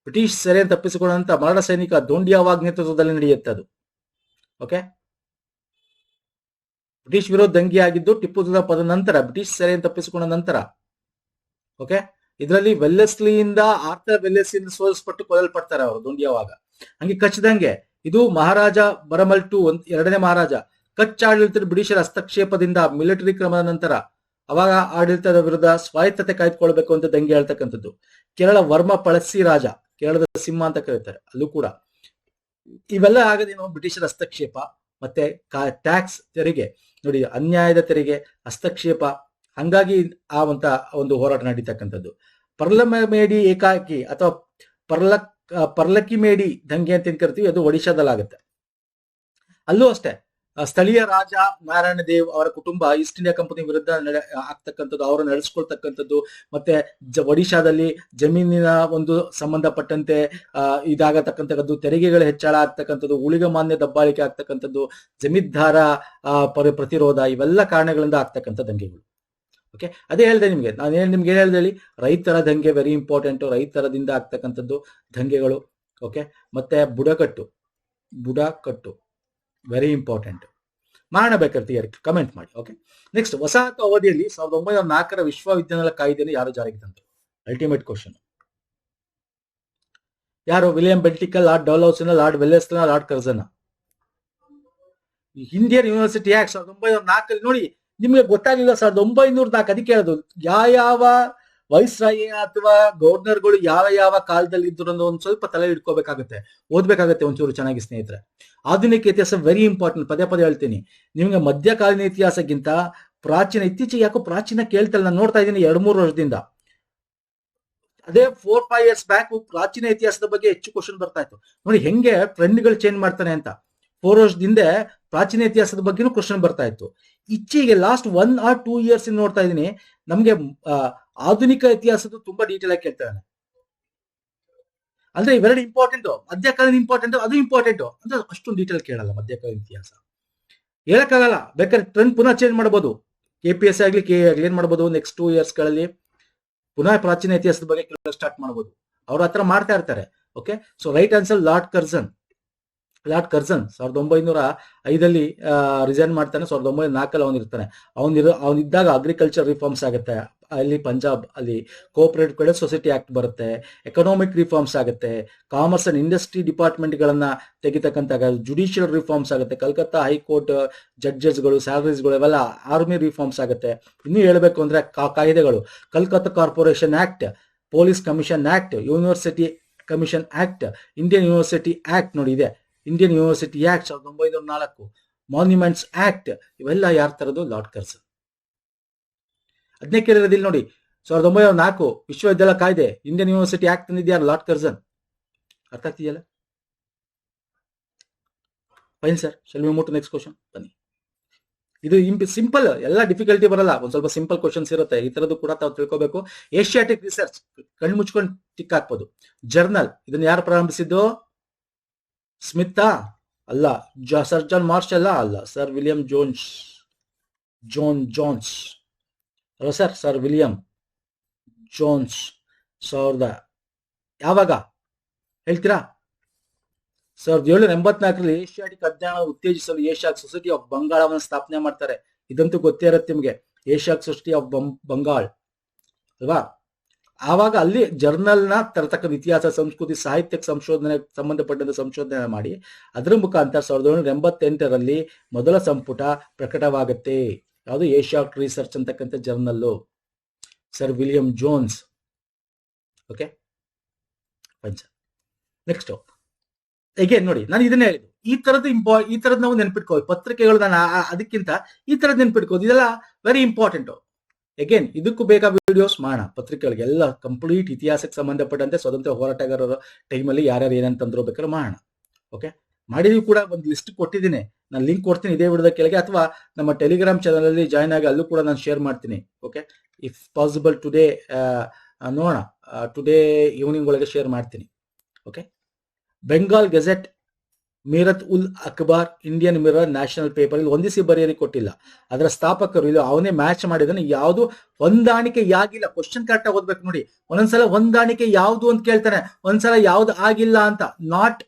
ಬ್ರಿಟಿಷ್ ಸೆರೆಯನ್ನು ತಪ್ಪಿಸಿಕೊಂಡ ನಂತರ ಮರಾಠ ಸೈನಿಕ ದೊಂಡಿಯಾವಾಗ್ ನೇತೃತ್ವದಲ್ಲಿ ನಡೆಯುತ್ತೆ ಅದು. ಓಕೆ, ಬ್ರಿಟಿಷ್ ವಿರೋಧ ದಂಗೆ ಆಗಿದ್ದು ಟಿಪ್ಪು ಸುಲ್ತಾನ ಪತನದ ನಂತರ, ಬ್ರಿಟಿಷ್ ಸೆರೆಯನ್ನು ತಪ್ಪಿಸಿಕೊಂಡ ನಂತರ. ಓಕೆ, ಇದರಲ್ಲಿ ವೆಲ್ಲೆಸ್ಲಿಯಿಂದ, ಆರ್ಥರ್ ವೆಲ್ಲೆಸ್ಲಿಯಿಂದ ಸೋಲಿಸಲ್ಪಟ್ಟು ಕೊಲ್ಲಲ್ಪಡ್ತಾರೆ ಅವರು ದೊಂಡಿಯಾವಾಗ. ಹಂಗೆ ಕಚ್ ದಂಗೆ, ಇದು ಮಹಾರಾಜ ಬರಮಲ್ ಟು, ಎರಡನೇ ಮಹಾರಾಜ. ಕಚ್ ಆಡಳಿತದ ಬ್ರಿಟಿಷರ ಹಸ್ತಕ್ಷೇಪದಿಂದ ಮಿಲಿಟರಿ ಕ್ರಮದ ನಂತರ ಅವಾಗ ಆಡಳಿತದ ವಿರುದ್ಧ ಸ್ವಾಯತ್ತತೆ ಕಾಯ್ದುಕೊಳ್ಬೇಕು ಅಂತ ದಂಗೆ ಹೇಳ್ತಕ್ಕಂಥದ್ದು. ಕೇರಳ ವರ್ಮ ಪಳಸಿ ರಾಜ, ಕೇರಳದ ಸಿಂಹ ಅಂತ ಕರೀತಾರೆ, ಅಲ್ಲೂ ಕೂಡ ಇವೆಲ್ಲ ಆಗದೇನೋ ಬ್ರಿಟಿಷರ ಹಸ್ತಕ್ಷೇಪ. ಮತ್ತೆ ಟ್ಯಾಕ್ಸ್ ತೆರಿಗೆ ನೋಡಿ, ಅನ್ಯಾಯದ ತೆರಿಗೆ, ಹಸ್ತಕ್ಷೇಪ, ಹಂಗಾಗಿ ಆ ಒಂದು ಹೋರಾಟ ನಡೀತಕ್ಕಂಥದ್ದು. ಪರ್ಲಮೇಡಿ ಏಕಾಕಿ ಅಥವಾ ಪರ್ಲಕಿಮೇಡಿ ದಂಗೆ ಅಂತ ಏನ್ ಕರಿತೀವಿ, ಅದು ಒಡಿಶಾದಲ್ಲಾಗುತ್ತೆ. ಅಲ್ಲೂ ಅಷ್ಟೇ, ಸ್ಥಳೀಯ ರಾಜ ನಾರಾಯಣ ದೇವ್ ಅವರ ಕುಟುಂಬ ಈಸ್ಟ್ ಇಂಡಿಯಾ ಕಂಪನಿ ವಿರುದ್ಧ ಆಗ್ತಕ್ಕಂಥದ್ದು, ಅವರು ನಡೆಸ್ಕೊಳ್ತಕ್ಕಂಥದ್ದು. ಮತ್ತೆ ಒಡಿಶಾದಲ್ಲಿ ಜಮೀನಿನ ಒಂದು ಸಂಬಂಧಪಟ್ಟಂತೆ ಇದಾಗತಕ್ಕಂಥದ್ದು, ತೆರಿಗೆಗಳ ಹೆಚ್ಚಳ ಆಗ್ತಕ್ಕಂಥದ್ದು, ಉಳಿಗಮಾನ್ಯ ದಬ್ಬಾಳಿಕೆ ಆಗ್ತಕ್ಕಂಥದ್ದು, ಜಮೀನ್ದಾರ ಪ್ರತಿರೋಧ, ಇವೆಲ್ಲ ಕಾರಣಗಳಿಂದ ಆಗ್ತಕ್ಕಂಥ ದಂಗೆಗಳು. ಓಕೆ, ಅದೇ ಹೇಳಿದೆ ನಿಮ್ಗೆ, ನಿಮ್ಗೆ ಏನ್ ಹೇಳ್ದೆ ಹೇಳಿ, ರೈತರ ದಂಗೆ ವೆರಿ ಇಂಪಾರ್ಟೆಂಟ್, ರೈತರದಿಂದ ಆಗ್ತಕ್ಕಂಥದ್ದು ದಂಗೆಗಳು. ಓಕೆ, ಮತ್ತೆ ಬುಡಕಟ್ಟು ವೆರಿ ಇಂಪಾರ್ಟೆಂಟ್. ಮಾಡೋಣ ಬೇಕಾದ್ರೆ ಕಮೆಂಟ್ ಮಾಡಿ. ಓಕೆ, ನೆಕ್ಸ್ಟ್, ವಸಾಹತು ಅವಧಿಯಲ್ಲಿ 1904 ವಿಶ್ವವಿದ್ಯಾನಿಲಯ ಕಾಯ್ದೆಯನ್ನು ಯಾರು ಜಾರಿಗೆ ತಂದರು? Ultimate question. ಯಾರು? ವಿಲಿಯಂ ಬೆಂಟಿಕಲ್, ಲಾರ್ಡ್ ಡಲ್ಹೌಸಿನ, ಲಾರ್ಡ್ ವೆಲ್ಲೆಸ್ಲಿನ, Lord Curzon. Indian University Act 1904 ನೋಡಿ, ನಿಮ್ಗೆ ಗೊತ್ತಾಗ್ಲಿಲ್ಲ 1904, ಅದಕ್ಕೆ ಹೇಳೋದು ಯಾವ ವೈಸ್ರಾಯ ಅಥವಾ ಗವರ್ನರ್ಗಳು ಯಾವ ಕಾಲದಲ್ಲಿ ಇದ್ರು ಅನ್ನೋ ಒಂದ್ ಸ್ವಲ್ಪ ತಲೆ ಇಟ್ಕೋಬೇಕಾಗತ್ತೆ, ಓದ್ಬೇಕಾಗತ್ತೆ ಒಂಚೂರು ಚೆನ್ನಾಗಿ ಸ್ನೇಹಿತರೆ. ಆಧುನಿಕ ಇತಿಹಾಸ ವೆರಿ ಇಂಪಾರ್ಟೆಂಟ್, ಪದೇ ಪದೇ ಹೇಳ್ತೀನಿ ನಿಮ್ಗೆ. ಮಧ್ಯಕಾಲೀನ ಇತಿಹಾಸಕ್ಕಿಂತ ಪ್ರಾಚೀನ, ಇತ್ತೀಚೆಗೆ ಯಾಕೋ ಪ್ರಾಚೀನ ಕೇಳ್ತಲ್ಲ, ನಾನು ನೋಡ್ತಾ ಇದ್ದೀನಿ 2-3 ವರ್ಷದಿಂದ. ಅದೇ 4-5 years ಬ್ಯಾಕ್ ಪ್ರಾಚೀನ ಇತಿಹಾಸದ ಬಗ್ಗೆ ಹೆಚ್ಚು ಕ್ವಶನ್ ಬರ್ತಾ ಇತ್ತು. ನೋಡಿ ಹೆಂಗೆ ಟ್ರೆಂಡ್ಗಳು ಚೇಂಜ್ ಮಾಡ್ತಾನೆ ಅಂತ. 4 ವರ್ಷದಿಂದ ಪ್ರಾಚೀನ ಇತಿಹಾಸದ ಬಗ್ಗೆನೂ ಕ್ವಶನ್ ಬರ್ತಾ ಇತ್ತು. ಇಚ್ಚಿಗೆ ಲಾಸ್ಟ್ 1 or 2 years ನೋಡ್ತಾ ಇದ್ದೀನಿ, ನಮ್ಗೆ ಆಧುನಿಕ ಇತಿಹಾಸದ ತುಂಬಾ ಡೀಟೇಲ್ ಆಗಿ ಕೇಳ್ತಾನೆ. ಅಂದ್ರೆ ಇವೆರಡು ಇಂಪಾರ್ಟೆಂಟ್, ಮಧ್ಯಕಾಲೀನ ಇಂಪಾರ್ಟೆಂಟ್, ಅದು ಇಂಪಾರ್ಟೆಂಟ್ ಅಂದ್ರೆ ಅಷ್ಟೊಂದು ಡೀಟೇಲ್ ಕೇಳಲ್ಲ ಮಧ್ಯಕಾಲೀನ ಇತಿಹಾಸ. ಹೇಳಕ್ಕಾಗಲ್ಲ, ಬೇಕಾದ್ರೆ ಟ್ರೆಂಡ್ ಪುನಃ ಚೇಂಜ್ ಮಾಡಬಹುದು. KPSC ಆಗ್ಲಿ KA ಆಗ್ಲಿ ಏನ್ ಮಾಡಬಹುದು, ನೆಕ್ಸ್ಟ್ 2 years ಗಳಲ್ಲಿ ಪುನಃ ಪ್ರಾಚೀನ ಇತಿಹಾಸದ ಬಗ್ಗೆ ಕೇಳಲು ಸ್ಟಾರ್ಟ್ ಮಾಡಬಹುದು. ಅವ್ರ ಹತ್ರ ಮಾಡ್ತಾ ಇರ್ತಾರೆ. Okay, so right answer lord Curzon. 1905 resign ಮಾಡ್ತಾನೆ. 1904 ಅವನಿರ್ತಾನೆ. ಅವನಿದ್ದಾಗ ಅಗ್ರಿಕಲ್ಚರ್ ರಿಫಾರ್ಮ್ಸ್ ಆಗುತ್ತೆ ಅಲ್ಲಿ ಪಂಜಾಬ್ ಅಲ್ಲಿ, ಕೋಆಪರೇಟಿವ್ ಕ್ರೆಡಿಟ್ ಸೊಸೈಟಿ ಆಕ್ಟ್ ಬರುತ್ತೆ, ಎಕನಾಮಿಕ್ ರಿಫಾರ್ಮ್ಸ್ ಆಗುತ್ತೆ, ಕಾಮರ್ಸ್ ಅಂಡ್ ಇಂಡಸ್ಟ್ರಿ ಡಿಪಾರ್ಟ್ಮೆಂಟ್ ಗಳನ್ನ ತೆಗಿತಕ್ಕಂತ ಜುಡಿಷಿಯಲ್ ರಿಫಾರ್ಮ್ಸ್ ಆಗುತ್ತೆ, ಕಲ್ಕತ್ತಾ ಹೈಕೋರ್ಟ್ ಜಡ್ಜಸ್ಗಳು ಸ್ಯಾಲರೀಸ್ಗಳು ಇವೆಲ್ಲ ಆರ್ಮಿ ರಿಫಾರ್ಮ್ಸ್ ಆಗುತ್ತೆ. ಇನ್ನೂ ಹೇಳ್ಬೇಕು ಅಂದ್ರೆ ಕಾಯ್ದೆಗಳು, Calcutta corporation act, police commission act, university commission act, Indian University act ನೋಡಿ ಇದೆ, Indian University Act 1904, monuments act, ಇವೆಲ್ಲ ಯಾರ ತರದು? Lord Curzon. ಅದನ್ನೇ ಕೇಳಿರೋದಿಲ್ಲ ನೋಡಿ, 1904 ವಿಶ್ವವಿದ್ಯಾಲಯ ಕಾಯ್ದೆ, ಇಂಡಿಯನ್ ಯೂನಿವರ್ಸಿಟಿ ಆಕ್ಟ್ ತಂದಿದ್ಯಾರು? Lord Curzon. ಅರ್ಥ ಆಗ್ತಿದೆಯಲ್ಲ? Fine sir, shall we move to next question? ಬನ್ನಿ, ಇದು ಸಿಂಪಲ್, ಎಲ್ಲ ಡಿಫಿಕಲ್ಟಿ ಬರಲ್ಲ, ಒಂದ್ ಸ್ವಲ್ಪ ಸಿಂಪಲ್ ಕ್ವಶನ್ಸ್ ಇರುತ್ತೆ. ಈ ತರದ್ದು ಕೂಡ ತಾವು ತಿಳ್ಕೋಬೇಕು. ಏಷ್ಯಾಟಿಕ್ ರಿಸರ್ಚ್ ಕಣ್ಣು ಮುಚ್ಕೊಂಡು ಟಿಕ್ ಹಾಕ್ಬೋದು. ಜರ್ನಲ್, ಇದನ್ನ ಯಾರು ಪ್ರಾರಂಭಿಸಿದ್ದು? ಸ್ಮಿತಾ ಅಲ್ಲ, ಸರ್ ಜಾನ್ ಮಾರ್ಷಲ್ ಅಲ್ಲ, ಸರ್ ವಿಲಿಯಂ ಜೋನ್ಸ್ ಅಲ್ಲ ಸರ್ ವಿಲಿಯಂ ಜೋನ್ಸ್. ಸಾವಿರದ ಯಾವಾಗ ಹೇಳ್ತೀರಾ? 1784ರಲ್ಲಿ ಏಷ್ಯಾಟಿಕ್ ಅಧ್ಯಯನ ಉತ್ತೇಜಿಸಲು ಏಷ್ಯಾಕ್ ಸೊಸೈಟಿ ಆಫ್ ಬಂಗಾಳವನ್ನು ಸ್ಥಾಪನೆ ಮಾಡ್ತಾರೆ. ಇದಂತೂ ಗೊತ್ತೇ ಇರುತ್ತೆ ನಿಮಗೆ, ಏಷ್ಯಾಕ್ ಸೊಸೈಟಿ ಆಫ್ ಬಂಗಾಳ್ ಅಲ್ವಾ? ಆವಾಗ ಅಲ್ಲಿ ಜರ್ನಲ್ನ ತರತಕ್ಕಂಥ ಇತಿಹಾಸ, ಸಂಸ್ಕೃತಿ, ಸಾಹಿತ್ಯಕ್ಕೆ ಸಂಶೋಧನೆ ಸಂಬಂಧಪಟ್ಟಂತ ಸಂಶೋಧನೆ ಮಾಡಿ ಅದರ ಮುಖಾಂತರ 1788ರಲ್ಲಿ ಮೊದಲ ಸಂಪುಟ ಪ್ರಕಟವಾಗುತ್ತೆ. ಯಾವುದು? ಏಷ್ಯಾಕ್ ರಿಸರ್ಚ್ ಅಂತಕ್ಕಂಥ journal, sir William Jones. Okay, next again ನೋಡಿ, ನಾನು ಇದನ್ನೇ ಹೇಳಿದ್ದು, ಈ ತರದ್ ನಾವು ನೆನ್ಪಿಟ್ಕೋದು ಪತ್ರಿಕೆಗಳು. ನಾನು ಅದಕ್ಕಿಂತ ಈ ತರದ್ ನೆನ್ಪಿಟ್ಕೋದು, ಇದೆಲ್ಲ ವೆರಿ ಇಂಪಾರ್ಟೆಂಟ್. ಅಗೇನ್ ಇದಕ್ಕೂ ಬೇಕಾ ವಿಡಿಯೋಸ್ ಮಾಡೋಣ, ಪತ್ರಿಕೆಗಳಿಗೆ ಎಲ್ಲ ಕಂಪ್ಲೀಟ್ ಇತಿಹಾಸಕ್ಕೆ ಸಂಬಂಧಪಟ್ಟಂತೆ ಸ್ವತಂತ್ರ ಹೋರಾಟಗಾರರ ಟೈಮಲ್ಲಿ ಯಾರ್ಯಾರು ಏನಂತಂದ್ರು ಬೇಕಾದ್ರೆ ಮಾಡೋಣ. ಓಕೆ, ಮಾಡಿದೀವಿ ಕೂಡ, ಒಂದು ಲಿಸ್ಟ್ ಕೊಟ್ಟಿದ್ದೀನಿ, ನಾನು ಲಿಂಕ್ ಕೊಡ್ತೀನಿ ಇದೇ ವಿಡಿಯೋದ ಕೆಳಗೆ, ಅಥವಾ ನಮ್ಮ ಟೆಲಿಗ್ರಾಮ್ ಚಾನಲ್ ಅಲ್ಲಿ ಜಾಯ್ನ್ ಆಗಿ ಅಲ್ಲೂ ಕೂಡ ನಾನು ಶೇರ್ ಮಾಡ್ತೀನಿ. ಓಕೆ, ಇಫ್ ಪಾಸಿಬಲ್ ಟುಡೇ ನೋಡೋಣ, ಟುಡೇ ಈವ್ನಿಂಗ್ ಒಳಗೆ ಶೇರ್ ಮಾಡ್ತೀನಿ. Okay, Bengal gazette, Meerut ul Akhbar, Indian mirror, national paper, ಇಲ್ಲಿ ಹೊಂದಿಸಿ ಬರೆಯಲಿಕ್ಕೆ ಕೊಟ್ಟಿಲ್ಲ. ಅದರ ಸ್ಥಾಪಕರು ಇಲ್ಲಿ ಅವನೇ ಮ್ಯಾಚ್ ಮಾಡಿದಾನೆ, ಯಾವುದು ಹೊಂದಾಣಿಕೆ ಆಗಿಲ್ಲ. ಕ್ವಶನ್ ಕರೆಕ್ಟ್ ಆಗಿ ಓದ್ಬೇಕು ನೋಡಿ, ಒಂದೊಂದ್ಸಲ ಹೊಂದಾಣಿಕೆ ಯಾವುದು ಅಂತ ಕೇಳ್ತಾನೆ, ಒಂದ್ಸಲ ಯಾವ್ದು ಆಗಿಲ್ಲ ಅಂತ, ನಾಟ್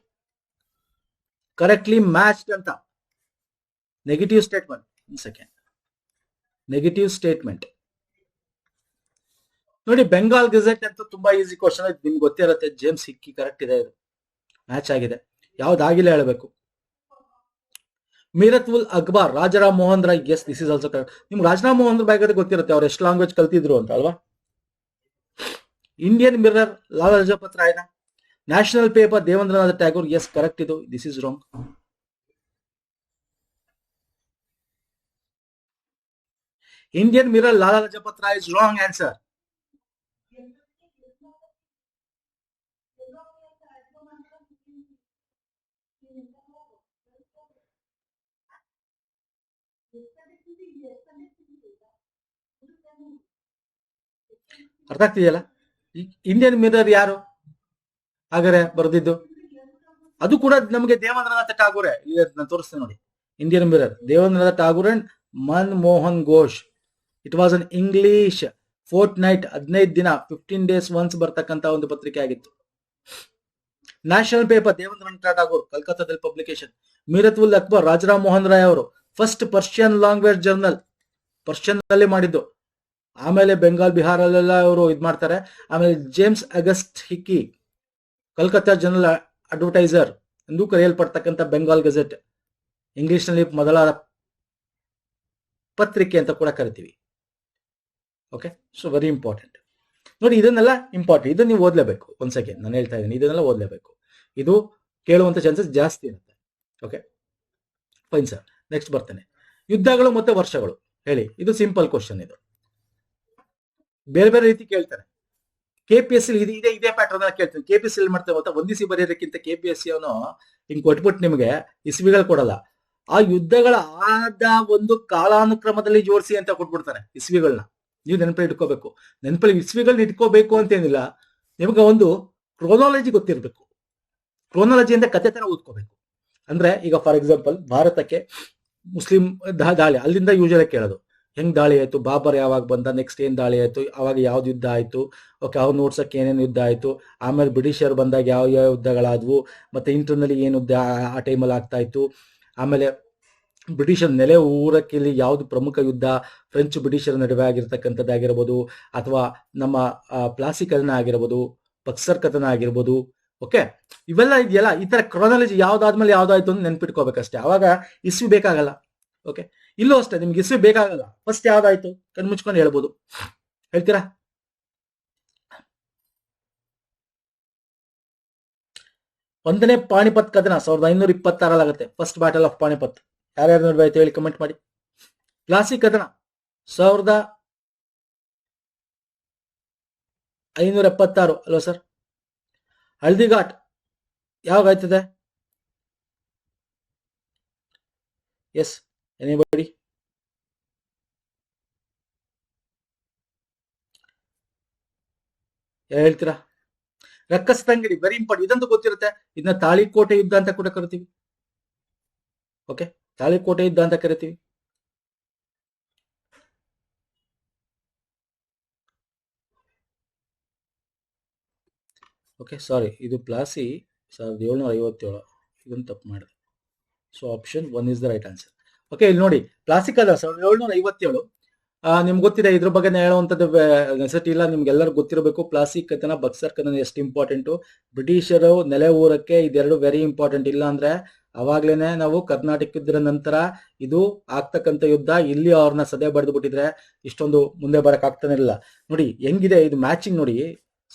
ಕರೆಕ್ಟ್ಲಿ ಮ್ಯಾಚ್ಡ್ ಅಂತ. Negative statement, second negative statement ನೋಡಿ. ಬೆಂಗಾಲ್ ಗೆಜೆಟ್ ಅಂತ ತುಂಬಾ ಈಸಿ ಕ್ವಶನ್, ನಿಮ್ಗೆ ಗೊತ್ತಿರುತ್ತೆ. ಜೇಮ್ಸ್ ಹಿಕ್ಕಿ ಕರೆಕ್ಟ್ ಇದೆ, ಇದು ಮ್ಯಾಚ್ ಆಗಿದೆ. ಯಾವ್ದಾಗಿಲ್ಲ ಹೇಳಬೇಕು. Mirat ul Akhbar, Rajaram Mohan Roy, yes this is also correct. ನಿಮ್ಗೆ ರಾಜಾರಾಮ್ ಮೋಹನ್ ರಾಯ್ ಬಗ್ಗೆ ಗೊತ್ತಿರುತ್ತೆ, ಅವ್ರು ಎಷ್ಟು ಲ್ಯಾಂಗ್ವೇಜ್ ಕಲ್ತಿದ್ರು ಅಂತ ಅಲ್ವಾ. ಇಂಡಿಯನ್ ಮಿರರ್, ಲಾಲಾ ಲಜಪತ್ ರಾಯ್ನ. National Paper, Devendranath Tagore, yes correct ಇದು, this is wrong. Indian Mirror, Lala Lajpat Rai is wrong answer. ಅರ್ಥ ಆಗ್ತಿದೆಯಲ್ಲ? ಇಂಡಿಯನ್ ಮಿರರ್ ಯಾರು ಹಾಗಾದ್ರೆ ಬರೆದಿದ್ದು? ಅದು ಕೂಡ ನಮಗೆ ದೇವೇಂದ್ರನಾಥ ಟಾಗೋರೆ. ನಾನು ತೋರಿಸ್ತೇನೆ ನೋಡಿ, Indian Mirror, Devendranath Tagore and Manmohan Ghosh. It was an English fortnight, 15 ದಿನ 15 ಡೇಸ್ ಒನ್ಸ್ ಬರ್ತಕ್ಕಂತ ಒಂದು ಪತ್ರಿಕೆ ಆಗಿತ್ತು. ನ್ಯಾಷನಲ್ ಪೇಪರ್, ದೇವೇಂದ್ರನಾಥ ಟಾಗೋರ್, ಕಲ್ಕತ್ತಾದಲ್ಲಿ ಪಬ್ಲಿಕೇಶನ್. ಮೀರತ್ ಉಲ್ ಅಕ್ಬರ್, ರಾಜಾರಾಮ್ ಮೋಹನ್ ರಾಯ್ ಅವರು first Persian language journal, Persian ನಲ್ಲಿ ಮಾಡಿದ್ದು. ಆಮೇಲೆ ಬೆಂಗಾಲ್, ಬಿಹಾರಲ್ಲೆಲ್ಲ ಅವರು ಇದ್ ಮಾಡ್ತಾರೆ. ಆಮೇಲೆ James Augustus Hicky, Calcutta General Advertiser ಎಂದು ಕರೆಯಲ್ಪಡ್ತಕ್ಕಂಥ ಬೆಂಗಾಲ್ ಗೆಜೆಟ್, ಇಂಗ್ಲಿಷ್ ನಲ್ಲಿ ಮೊದಲ ಪತ್ರಿಕೆ ಅಂತ ಕೂಡ ಕರಿತೀವಿ. ಓಕೆ, ಸೊ ವೆರಿ ಇಂಪಾರ್ಟೆಂಟ್ ನೋಡಿ, ಇದನ್ನೆಲ್ಲ ಇಂಪಾರ್ಟೆಂಟ್, ಇದನ್ನ ನೀವು ಓದ್ಲೇಬೇಕು. ಒಂದ್ ಸೆಕೆಂಡ್ ನಾನು ಹೇಳ್ತಾ ಇದ್ದೀನಿ, ಇದನ್ನೆಲ್ಲ ಓದ್ಲೇಬೇಕು, ಇದು ಕೇಳುವಂತ ಚಾನ್ಸಸ್ ಜಾಸ್ತಿ ಇರುತ್ತೆ. ಓಕೆ ಫೈನ್ ಸರ್, ನೆಕ್ಸ್ಟ್ ಬರ್ತೇನೆ. ಯುದ್ಧಗಳು ಮತ್ತೆ ವರ್ಷಗಳು ಹೇಳಿ, ಇದು ಸಿಂಪಲ್ ಕ್ವಶನ್. ಇದು ಬೇರೆ ಬೇರೆ ರೀತಿ ಕೇಳ್ತಾರೆ. ಕೆಪಿಎಸ್ಸಿ ಇದೇ ಪ್ಯಾಟರ್ನ್ ಕೇಳ್ತೀನಿ. ಕೆಪಿಎಸ್ಸಿ ಎಲ್ಲಿ ಮಾಡ್ತೇವೆ ಗೊತ್ತಾ, ಹೊಂದಿಸಿ ಬರೆಯೋದಕ್ಕಿಂತ ಕೆಪಿಎಸ್ಸಿ ಅವನು ಹಿಂಗ್ ಕೊಟ್ಬಿಟ್ಟು ನಿಮಗೆ ಇಸ್ವಿಗಳು ಕೊಡಲ್ಲ, ಆ ಯುದ್ಧಗಳ ಆದ ಒಂದು ಕಾಲಾನುಕ್ರಮದಲ್ಲಿ ಜೋಡಿಸಿ ಅಂತ ಕೊಟ್ಬಿಡ್ತಾನೆ ಇಸ್ವಿಗಳನ್ನ. ನೀವು ನೆನಪಲ್ಲಿ ಇಟ್ಕೋಬೇಕು. ನೆನಪಲ್ಲಿ ಇಸ್ವಿಗಳನ್ನ ಇಟ್ಕೋಬೇಕು ಅಂತೇನಿಲ್ಲ, ನಿಮ್ಗೆ ಒಂದು ಕ್ರೋನಾಲಜಿ ಗೊತ್ತಿರಬೇಕು. ಕ್ರೋನಾಲಜಿ ಅಂದ್ರೆ ಕತೆ ತರ ಓದ್ಕೋಬೇಕು. ಅಂದ್ರೆ ಈಗ ಫಾರ್ ಎಕ್ಸಾಂಪಲ್ ಭಾರತಕ್ಕೆ ಮುಸ್ಲಿಂ ದಾಳಿ, ಅಲ್ಲಿಂದ ಯೂಶಲಿ ಕೇಳೋದು, ಹೆಂಗ್ ದಾಳಿ ಆಯ್ತು, ಬಾಬರ್ ಯಾವಾಗ ಬಂದ, ನೆಕ್ಸ್ಟ್ ಏನ್ ದಾಳಿ ಆಯ್ತು, ಅವಾಗ ಯಾವ್ದು ಯುದ್ಧ ಆಯ್ತು, ಓಕೆ ಅವ್ರು ನೋಡ್ಸಕ್ಕೆ ಏನೇನು ಯುದ್ಧ ಆಯ್ತು, ಆಮೇಲೆ ಬ್ರಿಟಿಷರ್ ಬಂದಾಗ ಯಾವ ಯಾವ ಯುದ್ಧಗಳಾದ್ವು, ಮತ್ತೆ ಇಂಟರ್ನಲ್ಲಿ ಏನು ಯುದ್ಧ ಆ ಟೈಮಲ್ಲಿ ಆಗ್ತಾ ಇತ್ತು, ಆಮೇಲೆ ಬ್ರಿಟಿಷರ್ ನೆಲೆ ಊರಕ್ಕೆ ಇಲ್ಲಿ ಯಾವ್ದು ಪ್ರಮುಖ ಯುದ್ಧ, ಫ್ರೆಂಚ್ ಬ್ರಿಟಿಷರ್ ನಡುವೆ ಆಗಿರ್ತಕ್ಕಂಥದ್ದಾಗಿರ್ಬೋದು, ಅಥವಾ ನಮ್ಮ ಪ್ಲಾಸಿ ಕದನ ಆಗಿರ್ಬೋದು, ಬಕ್ಸರ್ ಕದನ ಆಗಿರ್ಬೋದು. ಓಕೆ, ಇವೆಲ್ಲ ಇದೆಯಲ್ಲ, ಈ ತರ ಕ್ರೋನಾಲಜಿ ಯಾವ್ದಾದ್ಮೇಲೆ ಯಾವ್ದಾಯ್ತು ಅಂತ ನೆನ್ಪಿಟ್ಕೋಬೇಕಷ್ಟೇ, ಅವಾಗ ಇಸ್ವಿ ಬೇಕಾಗಲ್ಲ. ಓಕೆ, ಇಲ್ಲೂ ಅಷ್ಟೇ, ನಿಮ್ಗೆ ಇಸ್ವಿ ಬೇಕಾಗಲ್ಲ, ಫಸ್ಟ್ ಯಾವ್ದಾಯ್ತು ಕಣ್ಮುಚ್ಕೊಂಡು ಹೇಳ್ಬೋದು. ಹೇಳ್ತೀರಾ? ಒಂದನೇ ಪಾಣಿಪತ್ ಕದನ 1526 ಆಗುತ್ತೆ. ಫಸ್ಟ್ ಬ್ಯಾಟಲ್ ಆಫ್ ಪಾಣಿಪತ್ ಯಾರ್ಯಾರು ನಡುವೆ ಆಯ್ತು ಹೇಳಿ, ಕಮೆಂಟ್ ಮಾಡಿ. ಪ್ಲಾಸಿ ಕದನ 1576 ಅಲ್ವಾ ಸರ್? ಹಲ್ದಿಘಾಟ್ ಯಾವಾಗ ಆಯ್ತದೆ? Yes, anybody? ಹೇಳ್ತೀರಾ? ರಕ್ಕಸದಂಗಡಿ ವೆರಿ ಇಂಪಾರ್ಟೆಂಟ್, ಇದಂತೂ ಗೊತ್ತಿರುತ್ತೆ. ಇದನ್ನ ತಾಳಿಕೋಟೆ ಯುದ್ಧ ಅಂತ ಕೂಡ ಕರಿತೀವಿ. ಓಕೆ, ತಾಳಿಕೋಟೆ ಯುದ್ಧ ಅಂತ ಕರಿತೀವಿ. ಓಕೆ ಸಾರಿ, ಇದು ಪ್ಲಾಸಿ 1757, ಇದನ್ನು ತಪ್ಪು ಮಾಡಿದೆ. So option 1 is the right answer. Okay, ಇಲ್ಲಿ ನೋಡಿ, ಪ್ಲಾಸಿ ಕಲರ್ 1757. ನಿಮ್ಗೆ ಗೊತ್ತಿದೆ, ಇದ್ರ ಬಗ್ಗೆ ಹೇಳುವಂಥದ್ದು ನೆಸೆಸಿಟಿ ಇಲ್ಲ, ನಿಮ್ಗೆಲ್ಲರೂ ಗೊತ್ತಿರಬೇಕು. ಪ್ಲಾಸ್ಟಿಕ್ ಕದನ, ಬಕ್ಸರ್ ಕದನ ಎಷ್ಟು ಇಂಪಾರ್ಟೆಂಟು. ಬ್ರಿಟಿಷರು ನೆಲೆ ಊರಕ್ಕೆ ಇದೆರಡು ವೆರಿ ಇಂಪಾರ್ಟೆಂಟ್. ಇಲ್ಲ ಅಂದ್ರೆ ಅವಾಗ್ಲೇನೆ ನಾವು ಕರ್ನಾಟಕ ಯುದ್ಧದ ನಂತರ ಇದು ಆಗ್ತಕ್ಕಂಥ ಯುದ್ಧ, ಇಲ್ಲಿ ಅವ್ರನ್ನ ಸದೆ ಬಡ್ದು ಬಿಟ್ಟಿದ್ರೆ ಇಷ್ಟೊಂದು ಮುಂದೆ ಬರಕ್ ಆಗ್ತಾನೆ ಇಲ್ಲ. ನೋಡಿ ಹೆಂಗಿದೆ ಇದು ಮ್ಯಾಚಿಂಗ್ ನೋಡಿ.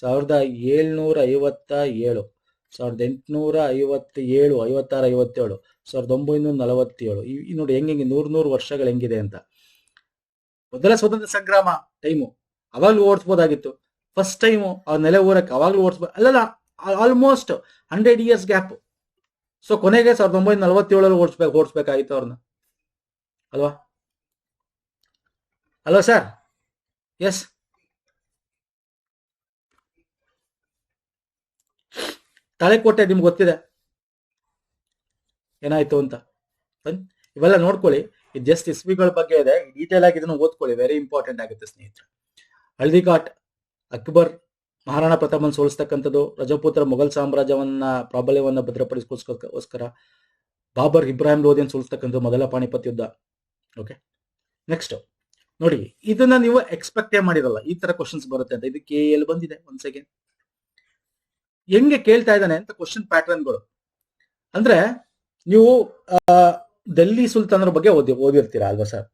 1757, 1857, 56, 57, 1947. ಈ ನೋಡಿ ಹೆಂಗೆ 100 ವರ್ಷಗಳು ಹೆಂಗಿದೆ ಅಂತ. ಮೊದಲ ಸ್ವತಂತ್ರ ಸಂಗ್ರಾಮ ಟೈಮು ಅವಾಗ್ಲೂ ಓಡಿಸ್ಬೋದಾಗಿತ್ತು. ಫಸ್ಟ್ ಟೈಮು ಅವ್ರ ನೆಲೆ ಊರಕ್ಕೆ ಅವಾಗ್ಲೂ ಓಡಿಸ್ಬೋದು. ಅಲ್ಲಲ್ಲ, ಆಲ್ಮೋಸ್ಟ್ 100 years ಗ್ಯಾಪ್. ಸೊ ಕೊನೆಗೆ 1947 ಓಡಿಸ್ಬೇಕಾಗಿತ್ತು ಅವ್ರನ್ನ, ಅಲ್ವಾ? ಅಲ್ವಾ ಸರ್? ಎಸ್. ತಾಳೆಕೋಟೆ ನಿಮ್ಗೆ ಗೊತ್ತಿದೆ ಏನಾಯ್ತು ಅಂತ. ಇವೆಲ್ಲ ನೋಡ್ಕೊಳ್ಳಿ. ಇದು ಜಸ್ಟ್ ಇಸ್ವಿಗಳ ಬಗ್ಗೆ ಇದೆ, ಡೀಟೇಲ್ ಆಗಿ ಇದನ್ನು ಓದ್ಕೊಳ್ಳಿ, ವೆರಿ ಇಂಪಾರ್ಟೆಂಟ್ ಆಗುತ್ತೆ ಸ್ನೇಹಿತರೆ. ಹಳ್ದಿಘಾಟ್, ಅಕ್ಬರ್ ಮಹಾರಾಣ ಪ್ರತಾಪನ್ ಸೋಲಿಸ್ತಕ್ಕಂಥದ್ದು, ರಜಪೂತರ ಮೊಘಲ್ ಸಾಮ್ರಾಜ್ಯವನ್ನ ಪ್ರಾಬಲ್ಯವನ್ನ ಭದ್ರಪಡಿಸ್ಕೋಸ್ಕರ, ಬಾಬರ್ ಇಬ್ರಾಹಿಂ ಲೋಧಿಯನ್ ಸೋಲಿಸ್ತಕ್ಕಂಥದ್ದು, ಮೊದಲ ಪಾಣಿಪತ್ ಯುದ್ಧ. ಓಕೆ, ನೆಕ್ಸ್ಟ್ ನೋಡಿ, ಇದನ್ನ ನೀವು ಎಕ್ಸ್ಪೆಕ್ಟೇ ಮಾಡಿರಲ್ಲ ಈ ತರ ಕ್ವಶನ್ಸ್ ಬರುತ್ತೆ ಅಂತ. ಇದಕ್ಕೆ ಎಲ್ಲಿ ಬಂದಿದೆ ಒಂದ್ ಸೆಕೆಂಡ್, ಹೆಂಗೆ ಕೇಳ್ತಾ ಇದ್ದಾನೆ ಅಂತ ಕ್ವಶನ್ ಪ್ಯಾಟರ್ನ್ಗಳು. ಅಂದ್ರೆ ನೀವು ಡೆಲ್ಲಿ ಸುಲ್ತಾನರ ಬಗ್ಗೆ ಓದಿರ್ತೀರಾ ಅಲ್ವಾ ಸರ್?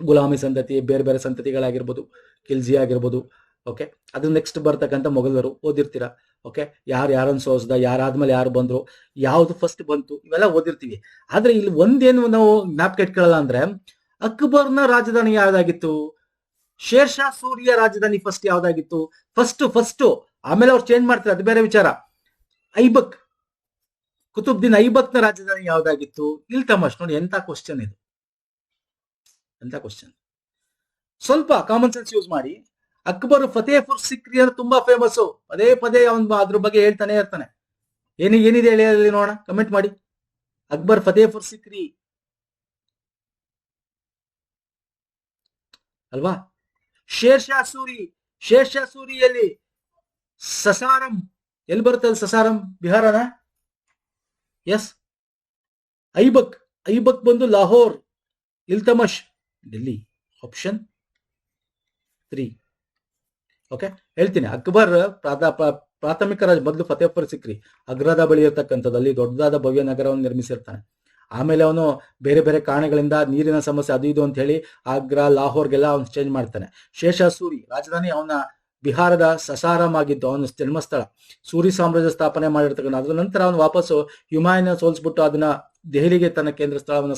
ಗುಲಾಮಿ ಸಂತತಿ, ಬೇರೆ ಬೇರೆ ಸಂತತಿಗಳಾಗಿರ್ಬೋದು, ಖಿಲ್ಜಿ ಆಗಿರ್ಬೋದು. ಓಕೆ, ಅದು ನೆಕ್ಸ್ಟ್ ಬರ್ತಕ್ಕಂಥ ಮೊಘಲರು ಓದಿರ್ತೀರಾ. ಓಕೆ, ಯಾರನ್ನು ಸೋಸ್ದ, ಯಾರಾದ್ಮೇಲೆ ಯಾರು ಬಂದ್ರು, ಯಾವ್ದು ಫಸ್ಟ್ ಬಂತು, ಇವೆಲ್ಲ ಓದಿರ್ತೀವಿ. ಆದ್ರೆ ಇಲ್ಲಿ ಒಂದೇನು ನಾವು ಜ್ಞಾಪಕ ಇಟ್ಕೊಳ್ಳಲ್ಲ ಅಂದ್ರೆ, ಅಕ್ಬರ್ನ ರಾಜಧಾನಿ ಯಾವ್ದಾಗಿತ್ತು, ಶೇರ್ ಶಾ ಸೂರಿಯ ರಾಜಧಾನಿ ಫಸ್ಟ್ ಯಾವ್ದಾಗಿತ್ತು, ಫಸ್ಟ್ ಆಮೇಲೆ ಅವ್ರು ಚೇಂಜ್ ಮಾಡ್ತಾರೆ, ಅದು ಬೇರೆ ವಿಚಾರ. ಐಬಕ್, ಕುತುಬ್ದೀನ್ ಐಬಕ್ನ ರಾಜಧಾನಿ ಯಾವ್ದಾಗಿತ್ತು, ಇಲ್ತಮಶ್. ನೋಡಿ ಎಂತ ಕ್ವಶನ್ ಇದು, ಎಂತ ಕ್ವಶನ್. ಸ್ವಲ್ಪ ಕಾಮನ್ ಸೆನ್ಸ್ ಯೂಸ್ ಮಾಡಿ. ಅಕ್ಬರ್ ಫತೇಪುರ್ ಸಿಕ್ರಿ ಅಂದ್ರೆ ತುಂಬಾ ಫೇಮಸ್, ಪದೇ ಪದೇ ಅವನು ಅದ್ರ ಬಗ್ಗೆ ಹೇಳ್ತಾನೆ ಇರ್ತಾನೆ. ಏನಿದೆ ಹೇಳಿ ನೋಡೋಣ, ಕಮೆಂಟ್ ಮಾಡಿ. ಅಕ್ಬರ್ ಫತೇಪುರ್ ಸಿಕ್ರಿ ಅಲ್ವಾ? ಶೇರ್ ಶಾ ಸೂರಿಯಲ್ಲಿ ಸಸಾರಂ ಎಲ್ಲಿ ಬರುತ್ತೆ? ಸಸಾರಂ ಬಿಹಾರನ? ಎಸ್. ಐಬಕ್ ಬಂದು ಲಾಹೋರ್, ಇಲ್ತಮಶ್ ಡೆಲ್ಲಿ. ಆಪ್ಷನ್ 3. ಓಕೆ, ಹೇಳ್ತೀನಿ. ಅಕ್ಬರ್ ಪ್ರಾಥಮಿಕ ಮೊದಲು ಫತೇಪುರ್ ಸಿಕ್ರಿ ಅಗ್ರದ ಬಳಿ ಇರ್ತಕ್ಕಂಥದ್ದು, ಅಲ್ಲಿ ದೊಡ್ಡದಾದ ಭವ್ಯ ನಗರವನ್ನು ನಿರ್ಮಿಸಿರ್ತಾನೆ. ಆಮೇಲೆ ಅವನು ಬೇರೆ ಬೇರೆ ಕಾರಣಗಳಿಂದ ನೀರಿನ ಸಮಸ್ಯೆ ಅದು ಇದು ಅಂತ ಹೇಳಿ ಆಗ್ರಾ, ಲಾಹೋರ್ಗೆಲ್ಲ ಅವನು ಚೇಂಜ್ ಮಾಡ್ತಾನೆ. ಶೇರ್ ಶಾ ಸೂರಿ ರಾಜಧಾನಿ ಅವನ ಬಿಹಾರದ ಸಸಾರಂ ಆಗಿದ್ದು, ಅವನ ಜನ್ಮಸ್ಥಳ. ಸೂರಿ ಸಾಮ್ರಾಜ್ಯ ಸ್ಥಾಪನೆ ಮಾಡಿರ್ತಕ್ಕಂಥ. ಅದರ ನಂತರ ಅವನು ವಾಪಸ್ಸು ಹುಮಾಯೂನ್ ಸೋಲ್ಸ್ಬಿಟ್ಟು ಅದನ್ನ ದೆಹಲಿಗೆ ತನ್ನ ಕೇಂದ್ರ ಸ್ಥಳವನ್ನು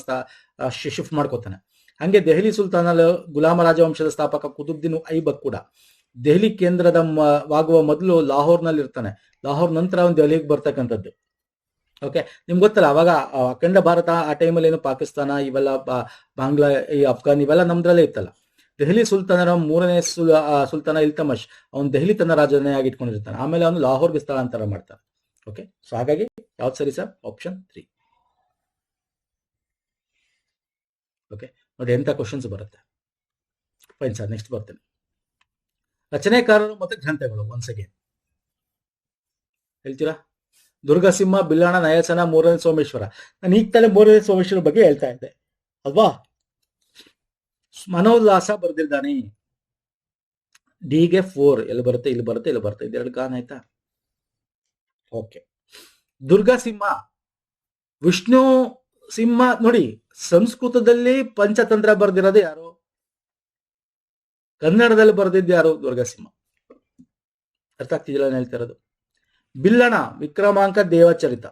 ಶಿಫ್ಟ್ ಮಾಡ್ಕೋತಾನೆ. ಹಂಗೆ ದೆಹಲಿ ಸುಲ್ತಾನಲು ಗುಲಾಮ ರಾಜವಂಶದ ಸ್ಥಾಪಕ ಕುತುಬ್ದೀನ್ ಐಬಕ್ ಕೂಡ ದೆಹಲಿ ಕೇಂದ್ರದ ವಾಗುವ ಮೊದಲು ಲಾಹೋರ್ನಲ್ಲಿ ಇರ್ತಾನೆ. ಲಾಹೋರ್ ನಂತರ ಅವನು ದೆಹಲಿಗೆ ಬರ್ತಕ್ಕಂಥದ್ದು. ಓಕೆ, ನಿಮ್ಗೆ ಗೊತ್ತಲ್ಲ, ಅವಾಗ ಅಖಂಡ ಭಾರತ ಆ ಟೈಮಲ್ಲಿ ಏನು ಪಾಕಿಸ್ತಾನ ಇವೆಲ್ಲ ಬಾಂಗ್ಲಾ, ಈ ಅಫ್ಘಾನ್ ಇವೆಲ್ಲ ನಮ್ದ್ರಲ್ಲೇ ಇತ್ತಲ್ಲ. ದೆಹಲಿ ಸುಲ್ತಾನರ 3ನೇ ಸುಲ್ತಾನ ಇಲ್ತಮಶ್ ಅವನು ದೆಹಲಿ ತನ್ನ ರಾಜಧಾನಿಯಾಗಿ ಇಟ್ಕೊಂಡಿರ್ತಾನೆ. ಆಮೇಲೆ ಅವನು ಲಾಹೋರ್ಗೆ ಸ್ಥಳಾಂತರ ಮಾಡ್ತಾನೆ. ಓಕೆ, ಸೊ ಹಾಗಾಗಿ ಯಾವ್ದು ಸರಿ ಸರ್? ಆಪ್ಷನ್ 3. ಓಕೆ, ನೋಡಿ ಎಂತ ಕ್ವಶನ್ಸ್ ಬರುತ್ತೆ. ಫೈನ್ ಸರ್, ನೆಕ್ಸ್ಟ್ ಬರ್ತೇನೆ. ರಚನೆಕಾರರು ಮತ್ತು ಗ್ರಂಥಗಳು ಒನ್ಸ್ ಅಗೇನ್ ಹೇಳ್ತೀರಾ? ದುರ್ಗಸಿಂಹ, ಬಿಲ್ಲಣ, ನಯಸನ, 3ನೇ ಸೋಮೇಶ್ವರ. ನಾನು ಈಗ ತಾನೇ 3ನೇ ಸೋಮೇಶ್ವರ ಬಗ್ಗೆ ಹೇಳ್ತಾ ಇದ್ದೆ ಅಲ್ವಾ? ಮನೋಲ್ಲಾಸ ಬರೆದಿದ್ದಾನೆ. ಡಿಗೆ 4 ಎಲ್ಲಿ ಬರುತ್ತೆ? ಇಲ್ಲಿ ಬರುತ್ತೆ, ಇಲ್ಲಿ ಬರುತ್ತೆ. ಇದೆರಡು ಗಾನ ಆಯ್ತಾ? ಓಕೆ, ದುರ್ಗಸಿಂಹ, ವಿಷ್ಣು ಸಿಂಹ. ನೋಡಿ, ಸಂಸ್ಕೃತದಲ್ಲಿ ಪಂಚತಂತ್ರ ಬರೆದಿರೋದು ಯಾರು? ಕನ್ನಡದಲ್ಲಿ ಬರೆದಿದ್ದು ಯಾರು? ದುರ್ಗಸಿಂಹ. ಅರ್ಥ ಆಗ್ತಿದಿಲ್ಲ ನಾನು ಹೇಳ್ತಾ ಇರೋದು. ಬಿಲ್ಲಣ, ವಿಕ್ರಮಾಂಕ ದೇವಚರಿತ.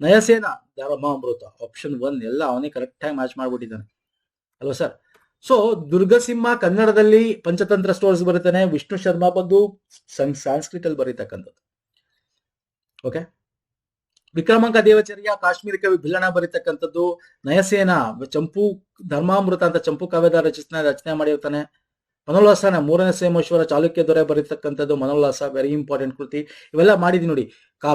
ನಯಸೇನ, ಧರ್ಮಾಮೃತ. ಆಪ್ಷನ್ 1 ಎಲ್ಲ ಅವನೇ ಕರೆಕ್ಟ್ ಆಗಿ ಮ್ಯಾಚ್ ಮಾಡ್ಬಿಟ್ಟಿದ್ದಾನೆ ಅಲ್ವಾ ಸರ್? ಸೊ ದುರ್ಗಸಿಂಹ ಕನ್ನಡದಲ್ಲಿ ಪಂಚತಂತ್ರ ಸ್ಟೋರ್ಸ್ ಬರೀತಾನೆ. ವಿಷ್ಣು ಶರ್ಮಾ ಬಂದು ಸಂಸ್ಕೃತ ಅಲ್ಲಿ ಬರೀತಕ್ಕಂಥದ್ದು. ಓಕೆ, ವಿಕ್ರಮಾಂಕ ದೇವಚರ್ಯ ಕಾಶ್ಮೀರ ಕವಿ ಬಿಲ್ಲಣ ಬರೀತಕ್ಕಂಥದ್ದು. ನಯಸೇನ ಚಂಪು ಧರ್ಮಾಮೃತ ಅಂತ ಚಂಪು ಕಾವ್ಯದ ರಚನೆ ಮಾಡಿರ್ತಾನೆ. ಮನೋಲ್ಲಾಸನ 3ನೇ ಸೋಮೇಶ್ವರ ಚಾಲುಕ್ಯ ದೊರೆ ಬರೀತಕ್ಕಂಥದ್ದು. ಮನೋಲ್ಲಾಸ ವೆರಿ ಇಂಪಾರ್ಟೆಂಟ್ ಕೃತಿ. ಇವೆಲ್ಲ ಮಾಡಿದ್ವಿ ನೋಡಿ.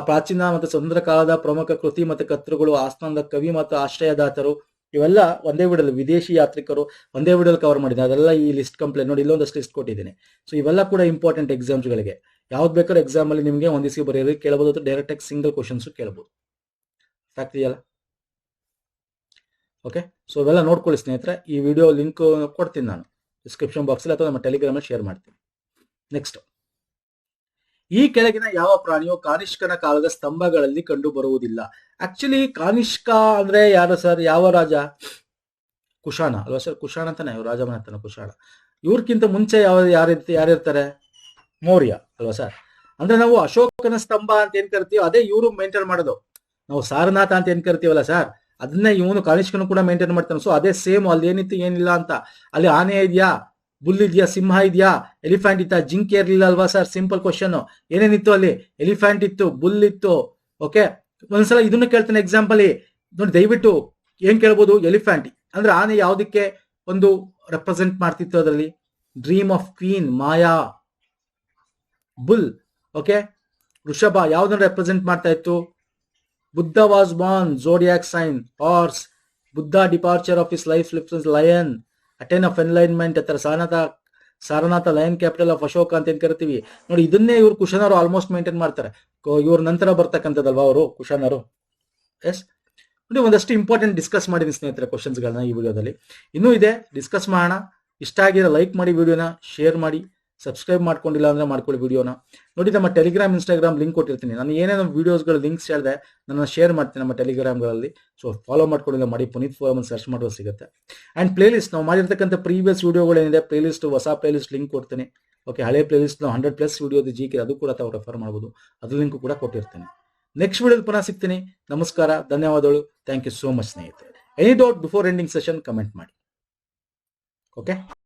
ಪ್ರಾಚೀನ ಮತ್ತು ಸ್ವತಂತ್ರ ಕಾಲದ ಪ್ರಮುಖ ಕೃತಿ ಮತ್ತು ಕರ್ತೃಗಳು, ಆಸ್ಥಾನದ ಕವಿ ಮತ್ತು ಆಶ್ರಯದಾತರು, ಇವೆಲ್ಲ ಒಂದೇ ವಿಡಿಯೋಲಿ. ವಿದೇಶಿ ಯಾತ್ರಿಕರು ಒಂದೇ ವಿಡಿಯೋಲಿ ಕವರ್ ಮಾಡಿದೆ. ಅದೆಲ್ಲ ಈ ಲಿಸ್ಟ್ ಕಂಪ್ಲೇಂಟ್ ನೋಡಿ, ಇಲ್ಲೊಂದಷ್ಟು ಲಿಸ್ಟ್ ಕೊಟ್ಟಿದ್ದೀನಿ. ಸೊ ಇವೆಲ್ಲ ಕೂಡ ಇಂಪಾರ್ಟೆಂಟ್ ಎಕ್ಸಾಮ್ಸ್ಗಳಿಗೆ. ಯಾವ್ದು ಬೇಕಾದ್ರೂ ಎಕ್ಸಾಮ್ ಅಲ್ಲಿ ನಿಮಗೆ ಹೊಂದಿಸಿ ಬರೆಯೋದು ಕೇಳಬಹುದು ಅಥವಾ ಡೈರೆಕ್ಟ್ ಆಗಿ ಸಿಂಗಲ್ ಕ್ವಶನ್ಸ್ ಕೇಳಬಹುದು. ಆಗ್ತಿದೆಯಲ್ಲ? ಓಕೆ, ಸೊ ಇವೆಲ್ಲ ನೋಡ್ಕೊಳ್ಳಿ ಸ್ನೇಹಿತರೆ. ಈ ವಿಡಿಯೋ ಲಿಂಕ್ ಕೊಡ್ತೀನಿ ನಾನು ಡಿಸ್ಕ್ರಿಪ್ಷನ್ ಬಾಕ್ಸಲ್ಲಿ ಅಥವಾ ನಮ್ಮ ಟೆಲಿಗ್ರಾಮಲ್ಲಿ ಶೇರ್ ಮಾಡ್ತೀನಿ. ನೆಕ್ಸ್ಟ್, ಈ ಕೆಳಗಿನ ಯಾವ ಪ್ರಾಣಿಯು ಕಾನಿಷ್ಕನ ಕಾಲದ ಸ್ತಂಭಗಳಲ್ಲಿ ಕಂಡು ಬರುವುದಿಲ್ಲ? ಆಕ್ಚುಲಿ ಕಾನಿಷ್ಕ ಅಂದ್ರೆ ಯಾರು ಸರ್? ಯಾವ ರಾಜ? ಕುಶಾಣ ಅಲ್ವಾ ಸರ್? ಕುಶಾಣ ಅಂತಾನೆ, ರಾಜಮನೆತನ ಕುಶಾಣ. ಇವ್ರಕ್ಕಿಂತ ಮುಂಚೆ ಯಾರಿರ್ತಾರೆ? ಮೌರ್ಯ ಅಲ್ವಾ ಸರ್? ಅಂದ್ರೆ ನಾವು ಅಶೋಕನ ಸ್ತಂಭ ಅಂತ ಏನ್ ಕರಿತೀವಿ ಅದೇ ಇವರು ಮೇಂಟೈನ್ ಮಾಡೋದು. ನಾವು ಸಾರನಾಥ ಅಂತ ಏನ್ ಕರಿತೀವಲ್ಲ ಸರ್, ಅದನ್ನೇ ಇವನು ಕಾನಿಷ್ಕನು ಕೂಡ ಮೇಂಟೈನ್ ಮಾಡ್ತಾನೆ. ಸೊ ಅದೇ ಸೇಮ್, ಅಲ್ಲಿ ಏನಿತ್ತು ಏನಿಲ್ಲ ಅಂತ. ಅಲ್ಲಿ ಆನೆ ಇದೆಯಾ, ಬುಲ್ ಇದೆಯಾ, ಸಿಂಹ ಇದೆಯಾ, ಎಲಿಫೆಂಟ್ ಇತ್ತಾ? ಜಿಂಕೆ ಇರ್ಲಿಲ್ಲ ಅಲ್ವಾ ಸರ್? Simple question. ಏನೇನಿತ್ತು ಅಲ್ಲಿ? ಎಲಿಫೆಂಟ್ ಇತ್ತು, ಬುಲ್ ಇತ್ತು. ಓಕೆ, ಒಂದ್ಸಲ ಇದನ್ನು ಕೇಳ್ತಾನೆ ಎಕ್ಸಾಂಪಲ್ ನೋಡಿ, ದಯವಿಟ್ಟು ಏನ್ ಕೇಳ್ಬೋದು? ಎಲಿಫೆಂಟ್ ಅಂದ್ರೆ ಆನೆ ಯಾವ್ದಕ್ಕೆ ಒಂದು ರೆಪ್ರೆಸೆಂಟ್ ಮಾಡ್ತಿತ್ತು ಅದರಲ್ಲಿ? Dream of queen, Maya. Bull, okay, ವೃಷಭ ಯಾವ್ದನ್ನ ರೆಪ್ರೆಸೆಂಟ್ ಮಾಡ್ತಾ ಇತ್ತು? Buddha was born, zodiac sign. Horse, Buddha departure of his life lips lion, attain of enlightenment. ಹತ್ರ Sarnath lion capital of Ashoka ಅಂತ ಏನ್ ಕರಿತೀವಿ ನೋಡಿ. ಇದನ್ನೇ ಇವ್ರು ಕುಶಾನರು ಆಲ್ಮೋಸ್ಟ್ ಮೇಂಟೈನ್ ಮಾಡ್ತಾರೆ. ಇವ್ರ ನಂತರ ಬರ್ತಕ್ಕಂಥದ್ದಲ್ವಾ ಅವರು ಕುಶಾನರು. ಎಸ್ ನೋಡಿ, ಒಂದಷ್ಟು ಇಂಪಾರ್ಟೆಂಟ್ ಡಿಸ್ಕಸ್ ಮಾಡಿದ್ದೀನಿ ಸ್ನೇಹಿತರೆ ಕ್ವಶನ್ಸ್ಗಳನ್ನ ಈ ವಿಡಿಯೋದಲ್ಲಿ. ಇನ್ನೂ ಇದೆ, ಡಿಸ್ಕಸ್ ಮಾಡೋಣ. ಇಷ್ಟ ಆಗಿರೋ ಲೈಕ್ ಮಾಡಿ, ವಿಡಿಯೋನ ಶೇರ್ ಮಾಡಿ, ಸಬ್ಸ್ಕ್ರೈಬ್ ಮಾಡ್ಕೊಂಡಿಲ್ಲ ಅಂದ್ರೆ ಮಾಡ್ಕೊಳ್ಳಿ ವಿಡಿಯೋನ. ನೋಡಿ, ನಮ್ಮ ಟೆಲಿಗ್ರಾಮ್ ಇನ್ಸ್ಟಾಗ್ರಾಮ್ ಲಿಂಕ್ ಕೊಟ್ಟಿರ್ತೀನಿ. ನಾನು ಏನೇನೋ ವಿಡಿಯೋಸ್ಗಳ ಲಿಂಕ್ಸ್ ಹೇಳಿದೆ ನಾನು ಶೇರ್ ಮಾಡ್ತೀನಿ ನಮ್ಮ ಟೆಲಿಗ್ರಾಮ್ಗಳಲ್ಲಿ. ಸೊ ಫಾಲೋ ಮಾಡ್ಕೊಂಡಿಲ್ಲ ಮಾಡಿ, ಪುನೀತ್ ಫೋರಮ್ ಸರ್ಚ್ ಮಾಡೋದು ಸಿಗುತ್ತೆ. ಆ್ಯಂಡ್ ಪ್ಲೇಲಿಸ್ಟ್ ನಾವು ಮಾಡಿರ್ತಕ್ಕಂಥ ಪ್ರೀವಿಯಸ್ ವಿಡಿಯೋಗಳೇನಿದೆ, ಪ್ಲೇಲಿಸ್ಟ್, ಹೊಸ ಪ್ಲೇಲಿಸ್ಟ್ ಲಿಂಕ್ ಕೊಡ್ತೀನಿ. ಓಕೆ, ಹಳೆ ಪ್ಲೇಲಿಸ್ಟ್ 100+ ವಿಡಿಯೋದು ಜಿಕೆ, ಅದು ಕೂಡ ತಾವು ರೆಫರ್ ಮಾಡ್ಬೋದು. ಅದು ಲಿಂಕ್ ಕೂಡ ಕೊಟ್ಟಿರ್ತೀನಿ. ನೆಕ್ಸ್ಟ್ ವಿಡಿಯೋದಲ್ಲಿ ಪುನಃ ಸಿಗ್ತೀನಿ. ನಮಸ್ಕಾರ, ಧನ್ಯವಾದಗಳು. ಥ್ಯಾಂಕ್ ಯು ಸೋ ಮಚ್ ಸ್ನೇಹಿತರೆ. Any doubt before ending session comment ಮಾಡಿ. ಓಕೆ.